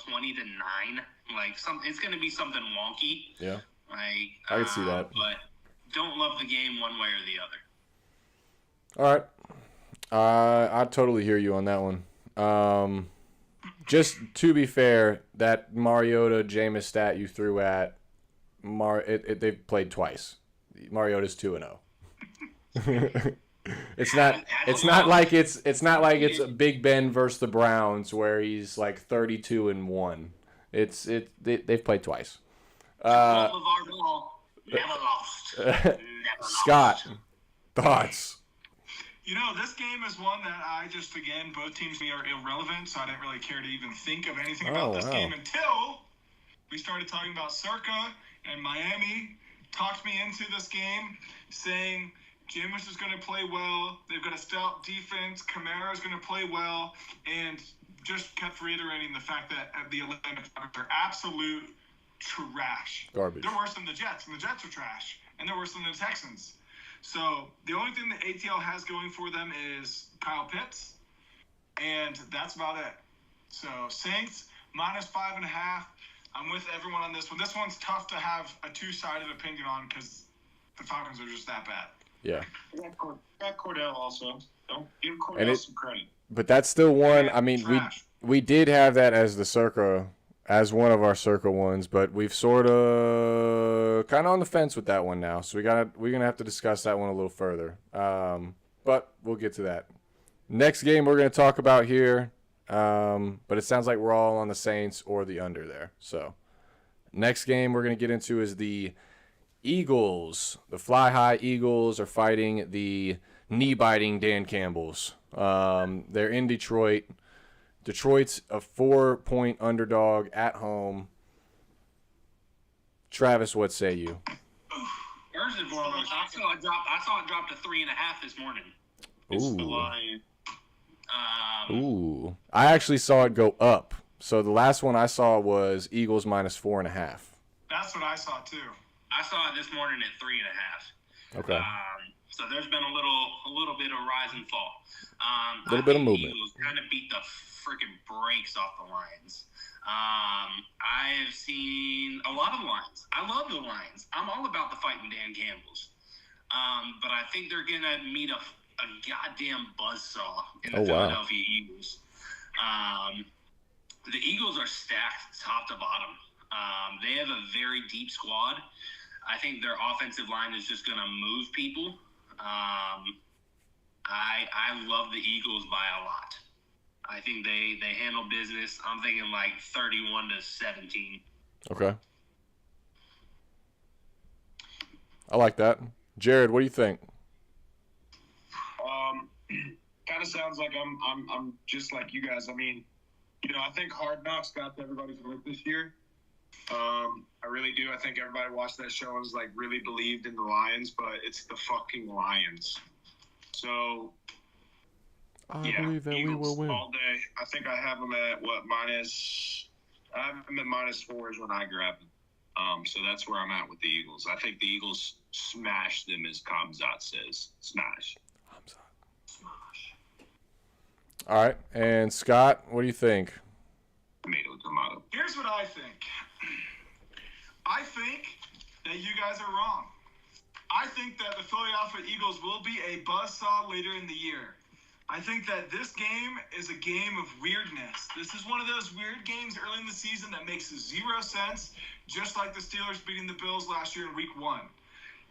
20-9. Like it's gonna be something wonky. Yeah. Like I can see that. But don't love the game one way or the other. All right. I totally hear you on that one. Just to be fair, that Mariota Jameis stat you threw at they've played twice. Mariota's 2-0. It's not like it's Big Ben versus the Browns where he's like 32-1. They've played twice. LeVar Ball never lost. Never Scott, thoughts? You know, this game is one that both teams are irrelevant, so I didn't really care to even think of anything about this game until we started talking about Circa and Miami. Talked me into this game, saying Jameis is going to play well. They've got a stout defense. Kamara is going to play well, and just kept reiterating the fact that the Atlanta Falcons are absolute trash. Garbage. They're worse than the Jets, and the Jets are trash, and they're worse than the Texans. So the only thing that ATL has going for them is Kyle Pitts, and that's about it. So Saints -5.5. I'm with everyone on this one. This one's tough to have a two-sided opinion on because the Falcons are just that bad. Yeah. Got Cordell also. Don't give Cordell some credit. But that's still one. I mean, Trash. we did have that as the circa, as one of our circa ones, but we've sort of kind of on the fence with that one now. So we're gonna have to discuss that one a little further. But we'll get to that. Next game we're gonna talk about here. But it sounds like we're all on the Saints or the under there. So next game we're gonna get into is the Eagles. The Fly High Eagles are fighting the knee-biting Dan Campbells. They're in Detroit. Detroit's a 4-point underdog at home. Travis, what say you? First and foremost, I saw it drop to 3.5 this morning. It's the Lions. Ooh. I actually saw it go up. So the last one I saw was Eagles -4.5. That's what I saw too. I saw it this morning at 3.5. Okay. So there's been a little bit of rise and fall. A little bit of movement. The Eagles kind of beat the freaking brakes off the Lions. I've seen a lot of the Lions. I love the Lions. I'm all about the fighting Dan Campbells. But I think they're going to meet a goddamn buzzsaw in the Philadelphia Eagles. The Eagles are stacked top to bottom. They have a very deep squad. I think their offensive line is just going to move people. I love the Eagles by a lot. I think they handle business. I'm thinking like 31-17. Okay. I like that. Jared, what do you think? Kind of sounds like I'm just like you guys. I mean, I think Hard Knocks got to everybody's work this year. I really do. I think everybody watched that show and was like really believed in the Lions, but it's the fucking Lions. So I believe that Eagles we will win all day. I think I have them at I have them at -4 is when I grab them. So that's where I'm at with the Eagles. I think the Eagles smash them, as Kamzat says. Smash. All right. And Scott, what do you think? Tomato. Here's what I think. I think that you guys are wrong. I think that the Philadelphia Eagles will be a buzzsaw later in the year. I think that this game is a game of weirdness. This is one of those weird games early in the season that makes zero sense, just like the Steelers beating the Bills last year in Week 1.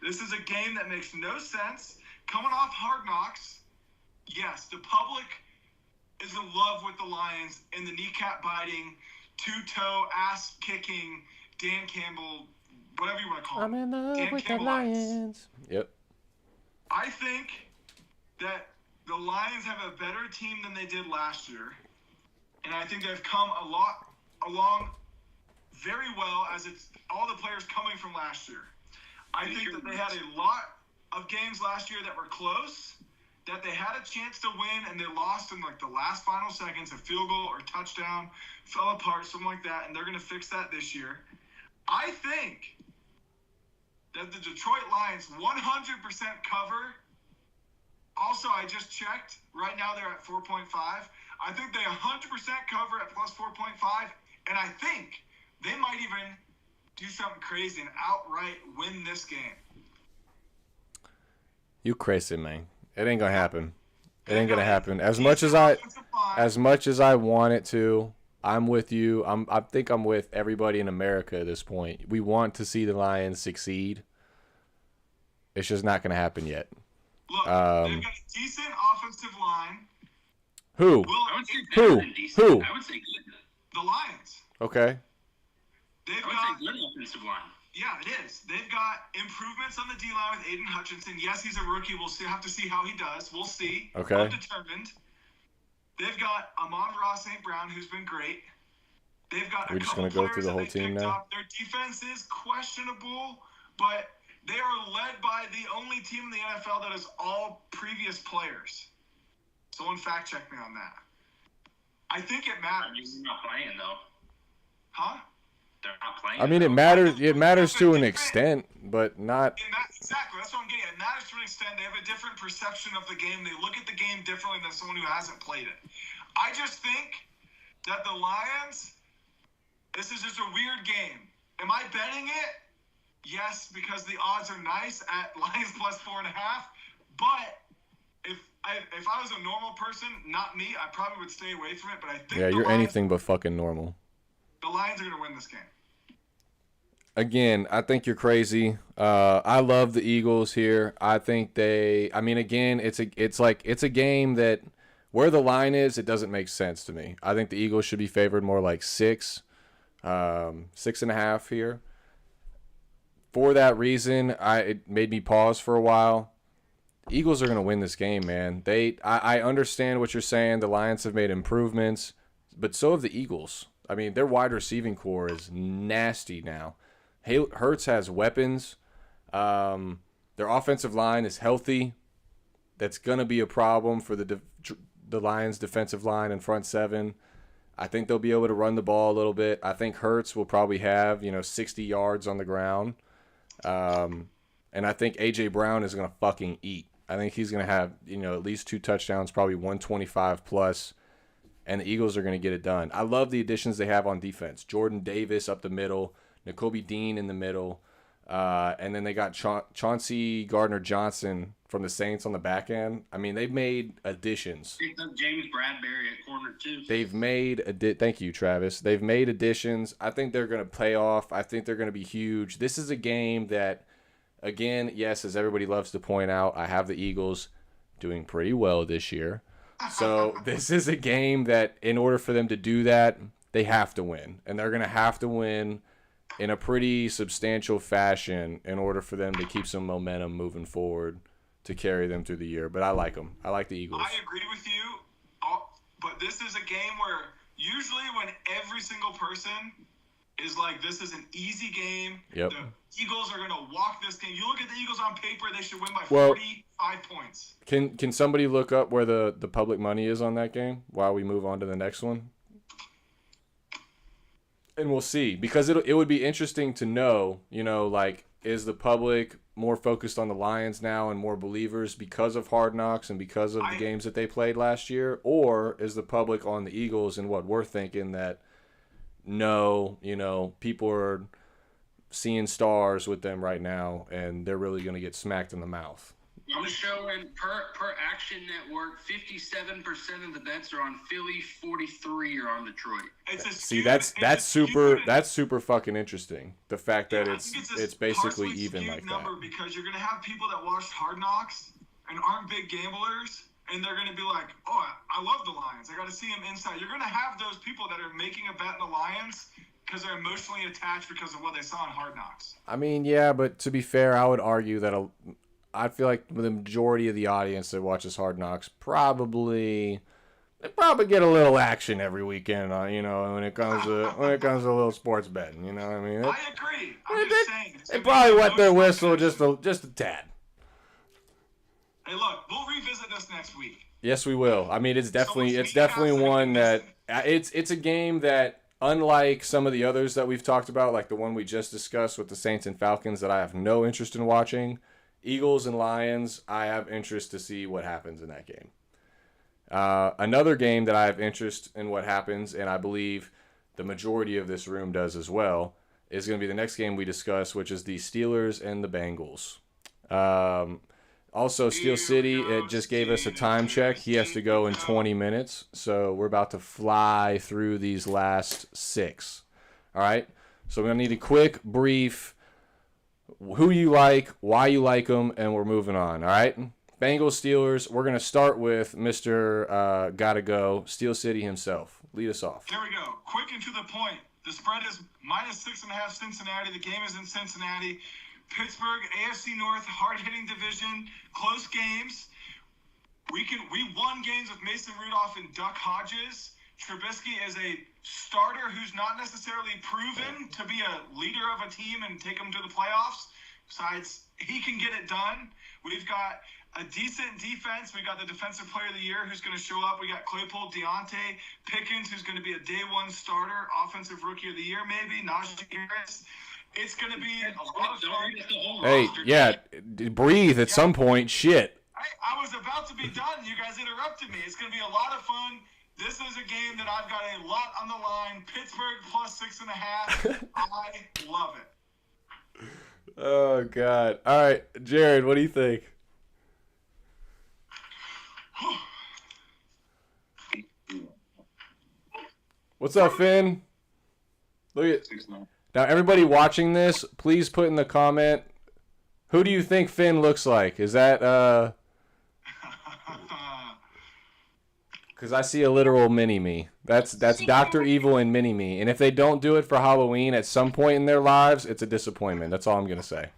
This is a game that makes no sense. Coming off Hard Knocks, yes, the public is in love with the Lions and the kneecap-biting, two-toe, ass-kicking Dan Campbell, whatever you want to call him. I'm in love Dan with Campbell the Lions. Yep. I think that the Lions have a better team than they did last year, and I think they've come a lot along very well as it's all the players coming from last year. I think that they had a lot of games last year that were close, that they had a chance to win, and they lost in like the last final seconds, a field goal or touchdown, fell apart, something like that, and they're going to fix that this year. I think that the Detroit Lions 100% cover. Also, I just checked. Right now, they're at 4.5. I think they 100% cover at plus 4.5, and I think they might even do something crazy and outright win this game. You crazy, man. It ain't gonna happen. It ain't gonna happen. As much as I want it to, I'm with you. I think I'm with everybody in America at this point. We want to see the Lions succeed. It's just not gonna happen yet. Look, they've got a decent offensive line. Who? I would say Who? better than decent. Who? I would say good. The Lions. Okay. They've I would got say good offensive line. Yeah, it is. They've got improvements on the D-line with Aiden Hutchinson. Yes, he's a rookie. We'll have to see how he does. We'll see. Okay. Undetermined. They've got Amon-Ra St. Brown, who's been great. They've got We're just going to go through the whole team now? Their defense is questionable, but they are led by the only team in the NFL that is all previous players. Someone fact-check me on that. I think it matters. They're not playing, though. Huh? they're not playing. I mean, it matters. It matters to an extent, but not. Exactly. That's what I'm getting at. It matters to an extent. They have a different perception of the game. They look at the game differently than someone who hasn't played it. I just think that the Lions, this is just a weird game. Am I betting it? Yes, because the odds are nice at Lions plus 4.5. But if I was a normal person, not me, I probably would stay away from it. But I think You're anything but fucking normal. The Lions are going to win this game. Again, I think you're crazy. I love the Eagles here. I think again, it's a game that where the line is, it doesn't make sense to me. I think the Eagles should be favored more like 6, 6.5 here. For that reason, it made me pause for a while. Eagles are going to win this game, man. I understand what you're saying. The Lions have made improvements, but so have the Eagles. I mean, their wide receiving core is nasty now. Hurts has weapons. Their offensive line is healthy. That's going to be a problem for the Lions' defensive line and front seven. I think they'll be able to run the ball a little bit. I think Hurts will probably have 60 yards on the ground. And I think A.J. Brown is going to fucking eat. I think he's going to have, at least 2 touchdowns, probably 125 plus, and the Eagles are going to get it done. I love the additions they have on defense. Jordan Davis up the middle, Nakobe Dean in the middle, and then they got Chauncey Gardner-Johnson from the Saints on the back end. I mean, they've made additions. Picked up James Bradbury at corner, too. They've made thank you, Travis. They've made additions. I think they're going to pay off. I think they're going to be huge. This is a game that, again, yes, as everybody loves to point out, I have the Eagles doing pretty well this year. So this is a game that in order for them to do that, they have to win. And they're going to have to win in a pretty substantial fashion in order for them to keep some momentum moving forward to carry them through the year. But I like them. I like the Eagles. I agree with you, but this is a game where usually when every single person is like, this is an easy game. Yep. The Eagles are going to walk this game. You look at the Eagles on paper, they should win by 45 points. Can somebody look up where the public money is on that game while we move on to the next one? And we'll see, because it would be interesting to know, is the public more focused on the Lions now and more believers because of Hard Knocks and because of the games that they played last year? Or is the public on the Eagles and what we're thinking that, no, people are seeing stars with them right now and they're really going to get smacked in the mouth? I'm showing per Action Network, 57% of the bets are on Philly, 43 are on Detroit. See, that's super fucking interesting. The fact that it's basically even like number that. Because you're gonna have people that watched Hard Knocks and aren't big gamblers, and they're gonna be like, "Oh, I love the Lions. I got to see them inside." You're gonna have those people that are making a bet in the Lions because they're emotionally attached because of what they saw in Hard Knocks. I mean, yeah, but to be fair, I would argue that I feel like the majority of the audience that watches Hard Knocks probably get a little action every weekend, when it comes to a little sports betting. You know what I mean? I agree. I'm just saying. They probably wet their whistle just a tad. Hey, look, we'll revisit this next week. Yes, we will. I mean, it's definitely one that it's a game that, unlike some of the others that we've talked about, like the one we just discussed with the Saints and Falcons, that I have no interest in watching. Eagles and Lions, I have interest to see what happens in that game. Another game that I have interest in what happens, and I believe the majority of this room does as well, is going to be the next game we discuss, which is the Steelers and the Bengals. Also, Steel City, it just gave us a time check. He has to go in 20 minutes, so we're about to fly through these last 6. All right? So we're going to need a quick, brief, who you like, why you like them, and we're moving on, all right? Bengals, Steelers, we're going to start with Mr. Gotta Go, Steel City himself. Lead us off. Here we go. Quick and to the point. The spread is -6.5 Cincinnati. The game is in Cincinnati. Pittsburgh, AFC North, hard-hitting division, close games. We won games with Mason Rudolph and Duck Hodges. Trubisky is a starter who's not necessarily proven to be a leader of a team and take them to the playoffs. Besides, he can get it done. We've got a decent defense. We got the defensive player of the year who's going to show up. We got Claypool, Deontay, Pickens, who's going to be a day one starter, offensive rookie of the year maybe, Najee Harris. It's going to be a lot of fun. Hey, yeah, breathe at some point. Shit. I was about to be done. You guys interrupted me. It's going to be a lot of fun. This is a game that I've got a lot on the line. Pittsburgh plus 6.5. I love it. Oh, God. All right, Jared, what do you think? What's up, Finn? Look at now. Everybody watching this, please put in the comment. Who do you think Finn looks like? Is that Because I see a literal mini-me. That's Dr. Evil and mini-me. And if they don't do it for Halloween at some point in their lives, it's a disappointment. That's all I'm going to say.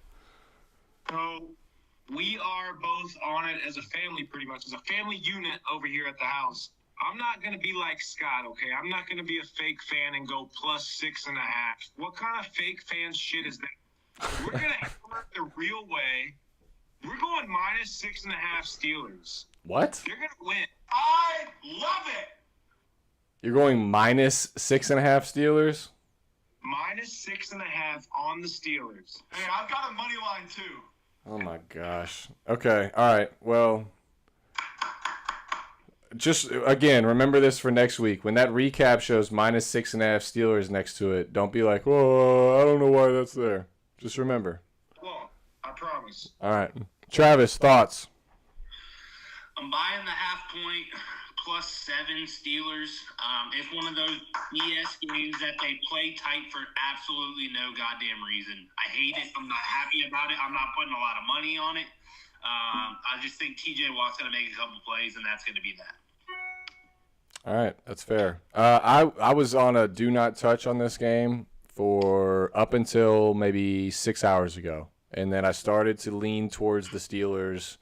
So we are both on it as a family, pretty much, as a family unit over here at the house. I'm not going to be like Scott, okay? I'm not going to be a fake fan and go plus 6.5. What kind of fake fan shit is that? We're going to hammer it the real way. We're going minus 6.5 Steelers. What? They're going to win. I love it. You're going minus 6.5 Steelers? Minus 6.5 on the Steelers. Hey, I've got a money line too. Oh, my gosh. Okay, all right. Well, just, again, remember this for next week. When that recap shows minus 6.5 Steelers next to it, don't be like, oh, I don't know why that's there. Just remember. Well, I promise. All right. Travis, thoughts? I'm buying the half point plus 7 Steelers. It's one of those BS games that they play tight for absolutely no goddamn reason. I hate it. I'm not happy about it. I'm not putting a lot of money on it. I just think TJ Watt's going to make a couple plays, and that's going to be that. All right, that's fair. I was on a do not touch on this game for up until maybe 6 hours ago, and then I started to lean towards the Steelers.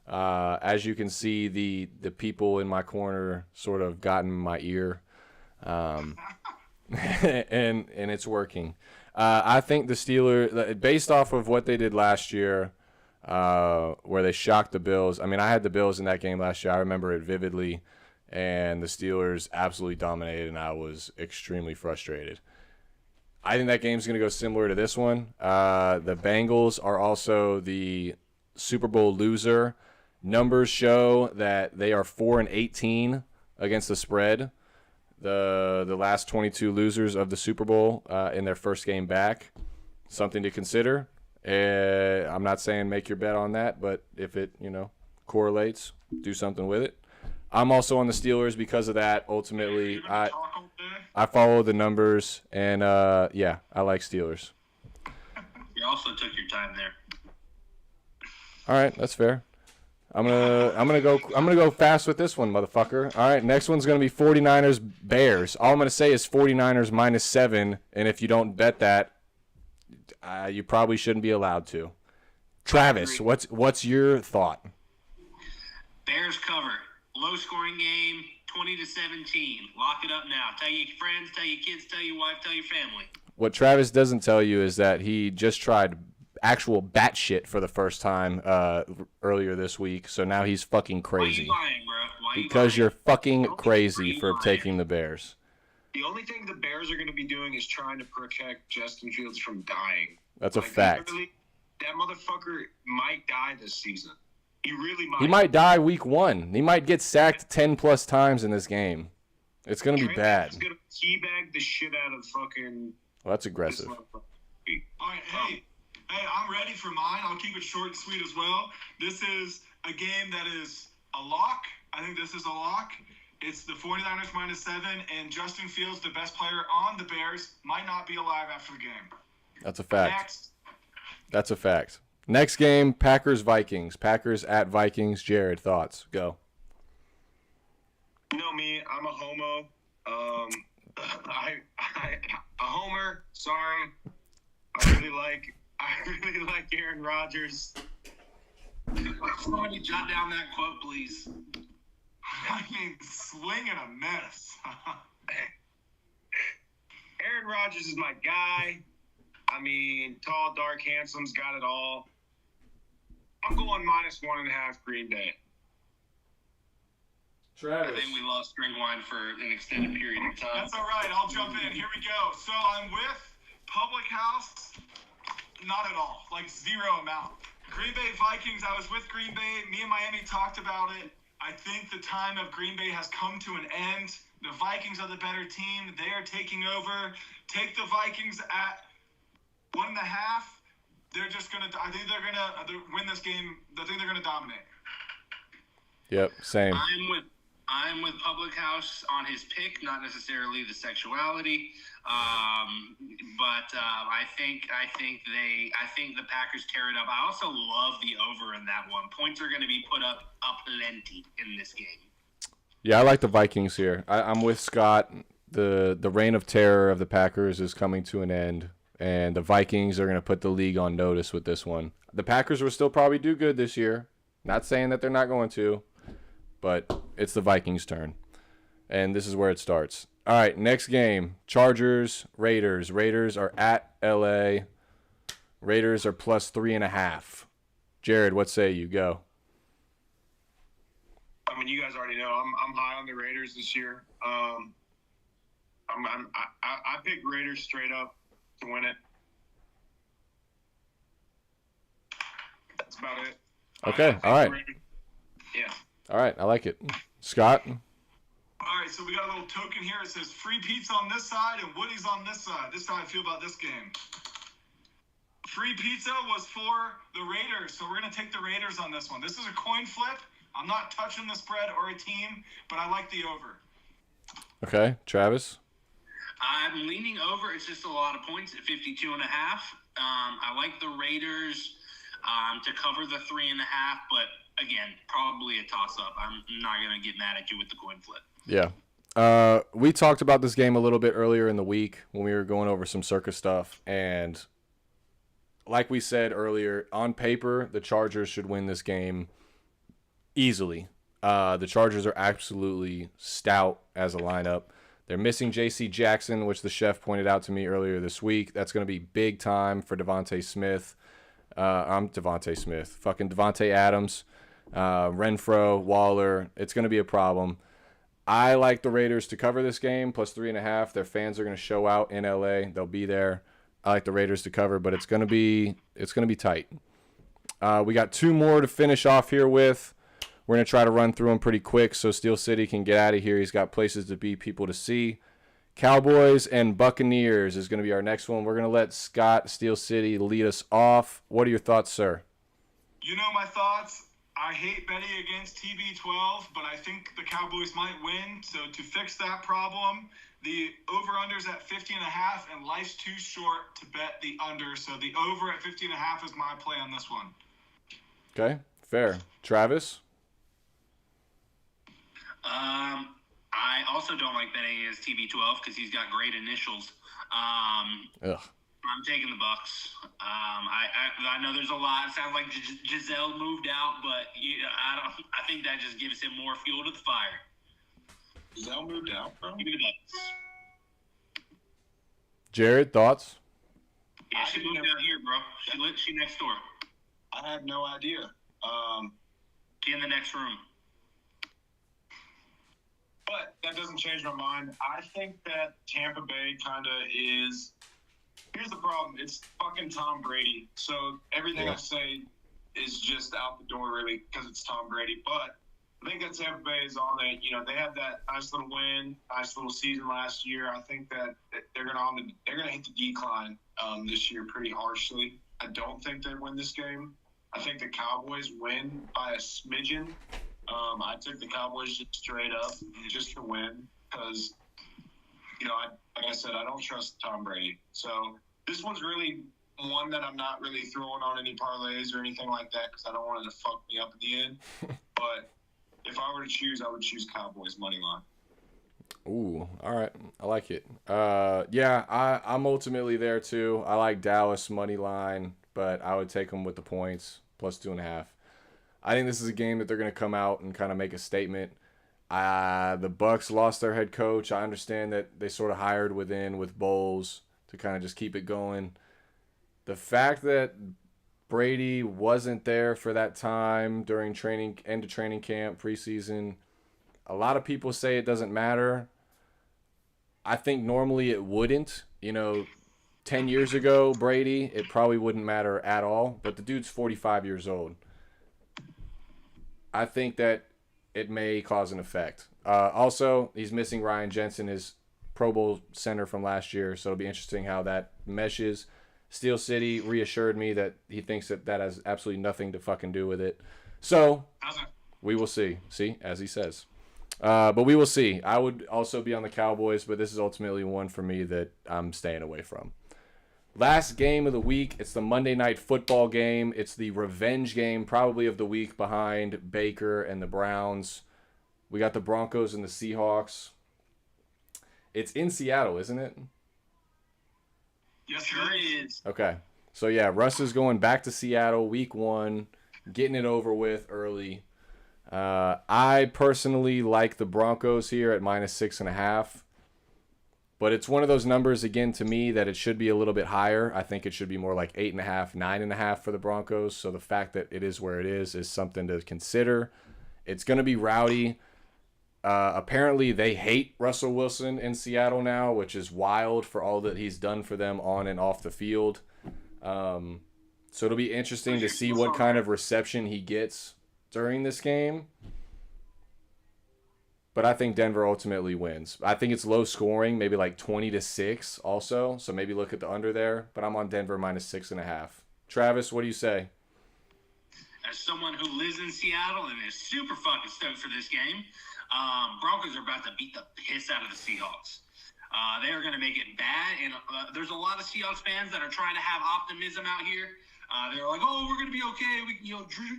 As you can see, the people in my corner sort of got in my ear, and it's working. I think the Steelers, based off of what they did last year, where they shocked the Bills. I mean, I had the Bills in that game last year. I remember it vividly, and the Steelers absolutely dominated, and I was extremely frustrated. I think that game's going to go similar to this one. The Bengals are also the Super Bowl loser. Numbers show that they are 4-18 against the spread. The last 22 losers of the Super Bowl in their first game back. Something to consider. I'm not saying make your bet on that, but if it correlates, do something with it. I'm also on the Steelers because of that. Ultimately, I follow the numbers, and yeah, I like Steelers. You also took your time there. All right, that's fair. I'm gonna go fast with this one, motherfucker. All right, next one's gonna be 49ers Bears. All I'm gonna say is 49ers minus 7, and if you don't bet that, you probably shouldn't be allowed to. Travis, what's your thought? Bears cover. Low scoring game, 20-17. Lock it up now. Tell your friends, tell your kids, tell your wife, tell your family. What Travis doesn't tell you is that he just tried actual batshit for the first time earlier this week, so now he's fucking crazy. Why are you lying, bro? Why because you're fucking crazy for taking the Bears. The only thing the Bears are going to be doing is trying to protect Justin Fields from dying. That's a fact. That motherfucker might die this season. He really might. He might die week 1. He might get sacked 10+ times in this game. It's going to be bad. He's going to teabag the shit out of fucking... Well, that's aggressive. All right, hey, I'm ready for mine. I'll keep it short and sweet as well. This is a game that is a lock. I think this is a lock. It's the 49ers minus 7, and Justin Fields, the best player on the Bears, might not be alive after the game. That's a fact. Next. That's a fact. Next game, Packers-Vikings. Packers at Vikings. Jared, thoughts? Go. You know me, I'm a homo. A homer. Sorry. I really like Aaron Rodgers. Somebody jot down that quote, please. I mean, swinging a mess. Aaron Rodgers is my guy. I mean, tall, dark, handsome's got it all. I'm going -1.5 Green Bay. Travis. I think we lost string wine for an extended period of time. That's all right. I'll jump in. Here we go. So I'm with Public House. Not at all. Like zero amount. Green Bay Vikings. I was with Green Bay. Me and Miami talked about it. I think the time of Green Bay has come to an end. The Vikings are the better team. They are taking over. Take the Vikings at 1.5. They're just gonna. I think they're gonna win this game. I think they're gonna dominate. Yep, same. I'm with Public House on his pick, not necessarily the sexuality, but I think the Packers tear it up. I also love the over in that one. Points are going to be put up plenty in this game. Yeah, I like the Vikings here. I'm with Scott. The reign of terror of the Packers is coming to an end, and the Vikings are going to put the league on notice with this one. The Packers will still probably do good this year. Not saying that they're not going to, but it's the Vikings' turn, and this is where it starts. All right, next game, Chargers, Raiders. Raiders are at L.A. Raiders are +3.5. Jared, what say you? Go. I mean, you guys already know I'm high on the Raiders this year. I picked Raiders straight up to win it. That's about it. Okay, all right. Yeah. All right, I like it. Scott? All right, so we got a little token here. It says free pizza on this side and Woody's on this side. This is how I feel about this game. Free pizza was for the Raiders, so we're going to take the Raiders on this one. This is a coin flip. I'm not touching the spread or a team, but I like the over. Okay, Travis? I'm leaning over. It's just a lot of points at 52.5. I like the Raiders to cover the 3.5, but again, probably a toss-up. I'm not going to get mad at you with the coin flip. Yeah. We talked about this game a little bit earlier in the week when we were going over some circus stuff, and like we said earlier, on paper, the Chargers should win this game easily. The Chargers are absolutely stout as a lineup. They're missing J.C. Jackson, which the chef pointed out to me earlier this week. That's going to be big time for Devontae Smith. I'm Devontae Smith. Fucking Devontae Adams, Renfro, Waller. It's going to be a problem. I like the Raiders to cover this game, +3.5. Their fans are going to show out in L.A. They'll be there. I like the Raiders to cover, but it's going to be tight. We got two more to finish off here with. We're going to try to run through them pretty quick so Steel City can get out of here. He's got places to be, people to see. Cowboys and Buccaneers is going to be our next one. We're going to let Scott, Steel City, lead us off. What are your thoughts, sir? You know my thoughts. I hate betting against TB12, but I think the Cowboys might win. So to fix that problem, the over-under's at 50.5, and life's too short to bet the under. So the over at 50.5 is my play on this one. Okay, fair. Travis? I also don't like betting against TB12 because he's got great initials. Ugh. I'm taking the Bucks. I know there's a lot. It sounds like Giselle moved out, but I think that just gives him more fuel to the fire. Giselle moved out, bro. Give me the Bucks. Jared, thoughts? Yeah, she moved out here, bro. She next door. I had no idea. She in the next room. But that doesn't change my mind. I think that Tampa Bay kind of is. Here's the problem. It's fucking Tom Brady. So everything I say is just out the door, really, because it's Tom Brady. But I think that Tampa Bay is on it. You know, they had that nice little win, nice little season last year. I think that they're gonna hit the decline this year pretty harshly. I don't think they win this game. I think the Cowboys win by a smidgen. I took the Cowboys just straight up just to win because, you know, like I said, I don't trust Tom Brady. So this one's really one that I'm not really throwing on any parlays or anything like that because I don't want it to fuck me up in the end. But if I were to choose, I would choose Cowboys money line. Ooh, all right. I like it. I'm ultimately there too. I like Dallas money line, but I would take them with the points, +2.5. I think this is a game that they're going to come out and kind of make a statement. The Bucs lost their head coach. I understand that they sort of hired with Bowles to kind of just keep it going. The fact that Brady wasn't there for that time during end of training camp, preseason. A lot of people say it doesn't matter. I think normally it wouldn't. 10 years ago, Brady, it probably wouldn't matter at all. But the dude's 45 years old. I think that it may cause an effect. Also, he's missing Ryan Jensen, his Pro Bowl center from last year, so it'll be interesting how that meshes. Steel City reassured me that he thinks that has absolutely nothing to fucking do with it. So, we will see. See, as he says. But we will see. I would also be on the Cowboys, but this is ultimately one for me that I'm staying away from. Last game of the week, it's the Monday Night Football game. It's the revenge game probably of the week behind Baker and the Browns. We got the Broncos and the Seahawks. It's in Seattle, isn't it? Yes, sure is. Okay. So, yeah, Russ is going back to Seattle week 1, getting it over with early. I personally like the Broncos here at -6.5. But it's one of those numbers, again, to me, that it should be a little bit higher. I think it should be more like 8.5, 9.5 for the Broncos. So the fact that it is where it is something to consider. It's going to be rowdy. Apparently, they hate Russell Wilson in Seattle now, which is wild for all that he's done for them on and off the field. So it'll be interesting to see what kind of reception he gets during this game. But I think Denver ultimately wins. I think it's low scoring, maybe like 20-6 also. So maybe look at the under there. But I'm on Denver -6.5. Travis, what do you say? As someone who lives in Seattle and is super fucking stoked for this game, Broncos are about to beat the piss out of the Seahawks. They are going to make it bad. And there's a lot of Seahawks fans that are trying to have optimism out here. They're like, oh, we're going to be okay.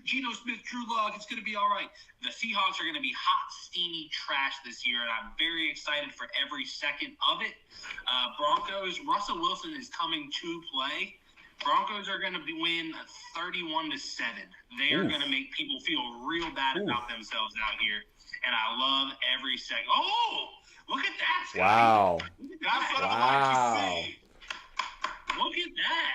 Geno Smith, Drew Lock, it's going to be all right. The Seahawks are going to be hot, steamy trash this year, and I'm very excited for every second of it. Broncos, Russell Wilson is coming to play. Broncos are going to win 31-7. They are going to make people feel real bad about themselves out here, and I love every second. Oh, look at that, Scotty. Wow. That's what I like to see. Look at that.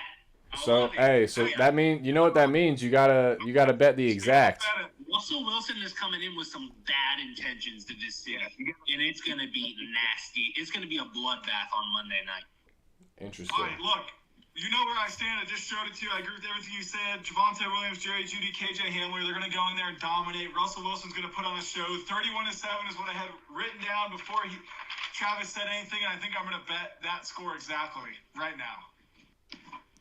That means, you know what that means? You gotta bet the exact. Russell Wilson is coming in with some bad intentions to this city, and it's gonna be nasty. It's gonna be a bloodbath on Monday night. Interesting. All right, look, you know where I stand. I just showed it to you. I agree with everything you said. Javonte Williams, Jerry Jeudy, KJ Hamler, they're gonna go in there and dominate. Russell Wilson's gonna put on a show. 31-7 is what I had written down before Travis said anything, and I think I'm gonna bet that score exactly right now.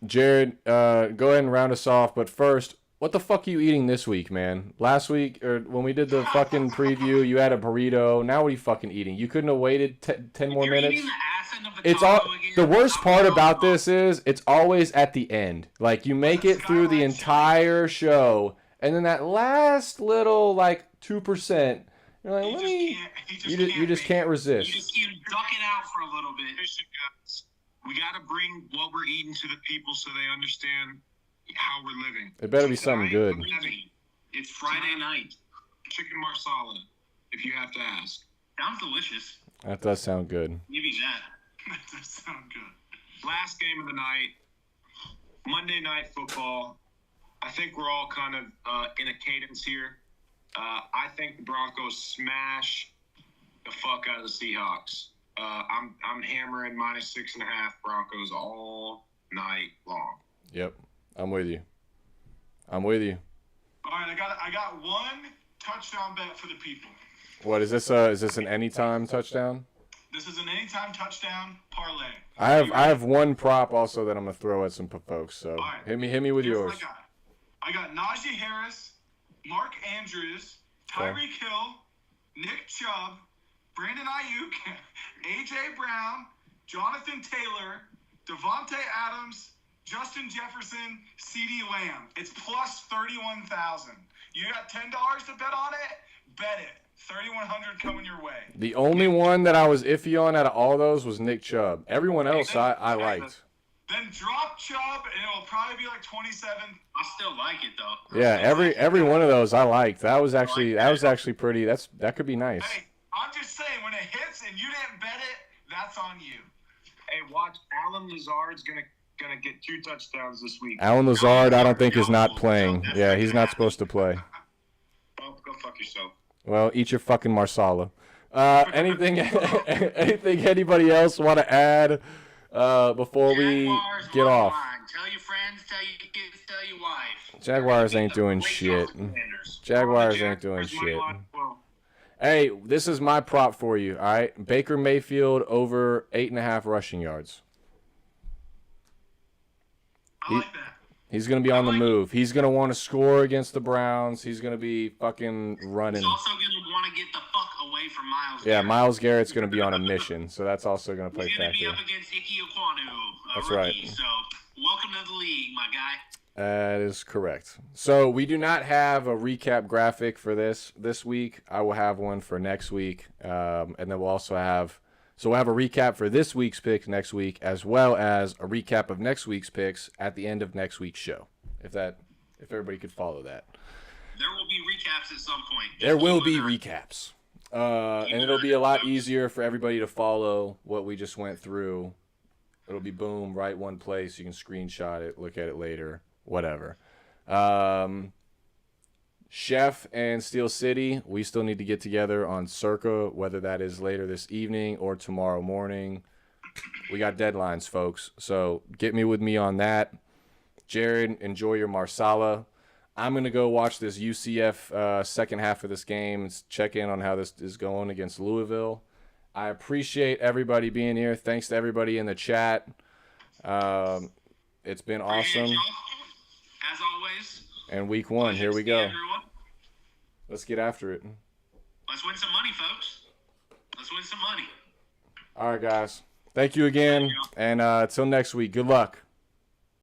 Jared, go ahead and round us off. But first, what the fuck are you eating this week, man? Last week, or when we did the fucking preview, you had a burrito. Now what are you fucking eating? You couldn't have waited 10 more minutes? Eating the ass end of the It's taco all. again. The worst part about this is it's always at the end. Like, you make it through the entire show, and then that last little, 2%, you're like, you just can't resist. You just duck it out for a little bit. We got to bring what we're eating to the people so they understand how we're living. It better be something good. It's Friday night. Chicken marsala, if you have to ask. Sounds delicious. That does sound good. Give you that. That does sound good. Last game of the night, Monday Night Football. I think we're all kind of in a cadence here. I think the Broncos smash the fuck out of the Seahawks. I'm hammering -6.5 Broncos all night long. Yep, I'm with you. All right, I got one touchdown bet for the people. What is this? Is this an anytime touchdown? This is an anytime touchdown parlay. I have one prop also that I'm gonna throw at some folks. So right. hit me with Here's yours. what I got Najee Harris, Mark Andrews, Tyreek Hill, Nick Chubb, Brandon Ayuk, A.J. Brown, Jonathan Taylor, Devontae Adams, Justin Jefferson, C.D. Lamb. It's plus 31,000. You got $10 to bet on it? Bet it. 3,100 coming your way. The only one that I was iffy on out of all those was Nick Chubb. Everyone else I liked. Then drop Chubb, and it'll probably be like 27. I still like it though. Yeah, every one of those I liked. That was actually pretty. That could be nice. Hey, I'm just saying, when it hits and you didn't bet it, that's on you. Hey, watch. Alan Lazard's going to going to get 2 touchdowns this week. Alan Lazard, I don't think, is not playing. Yeah, he's not supposed to play. Well, go fuck yourself. Well, eat your fucking Marsala. Anything anybody else want to add before we get off? Tell your friends, tell your kids, tell your wife. Jaguars ain't doing shit. Jaguars ain't doing shit. Hey, this is my prop for you, all right? Baker Mayfield over 8.5 rushing yards. I like that. He's going to be on the move. He's going to want to score against the Browns. He's going to be fucking running. He's also going to want to get the fuck away from Myles Yeah, Garrett. Myles Garrett's going to be on a mission, so that's also going to play factor. He's going to be up against Ike Ekwonu, That's rookie, right. So, welcome to the league, my guy. That is correct. So we do not have a recap graphic for this week. I will have one for next week, and then we'll also have we'll have a recap for this week's picks next week, as well as a recap of next week's picks at the end of next week's show. If everybody could follow that. There will be recaps at some point. There will be recaps, and it'll be a lot easier for everybody to follow what we just went through. It'll be boom, right one place. You can screenshot it, look at it later. Whatever. Chef and Steel City, we still need to get together on Circa, whether that is later this evening or tomorrow morning. We got deadlines, folks, so get with me on that. Jared, enjoy your Marsala. I'm going to go watch this UCF second half of this game and check in on how this is going against Louisville. I appreciate everybody being here. Thanks to everybody in the chat. It's been awesome. As always. And week 1, here we go. Everyone. Let's get after it. Let's win some money, folks. Let's win some money. All right, guys. Thank you again. And until next week, good luck.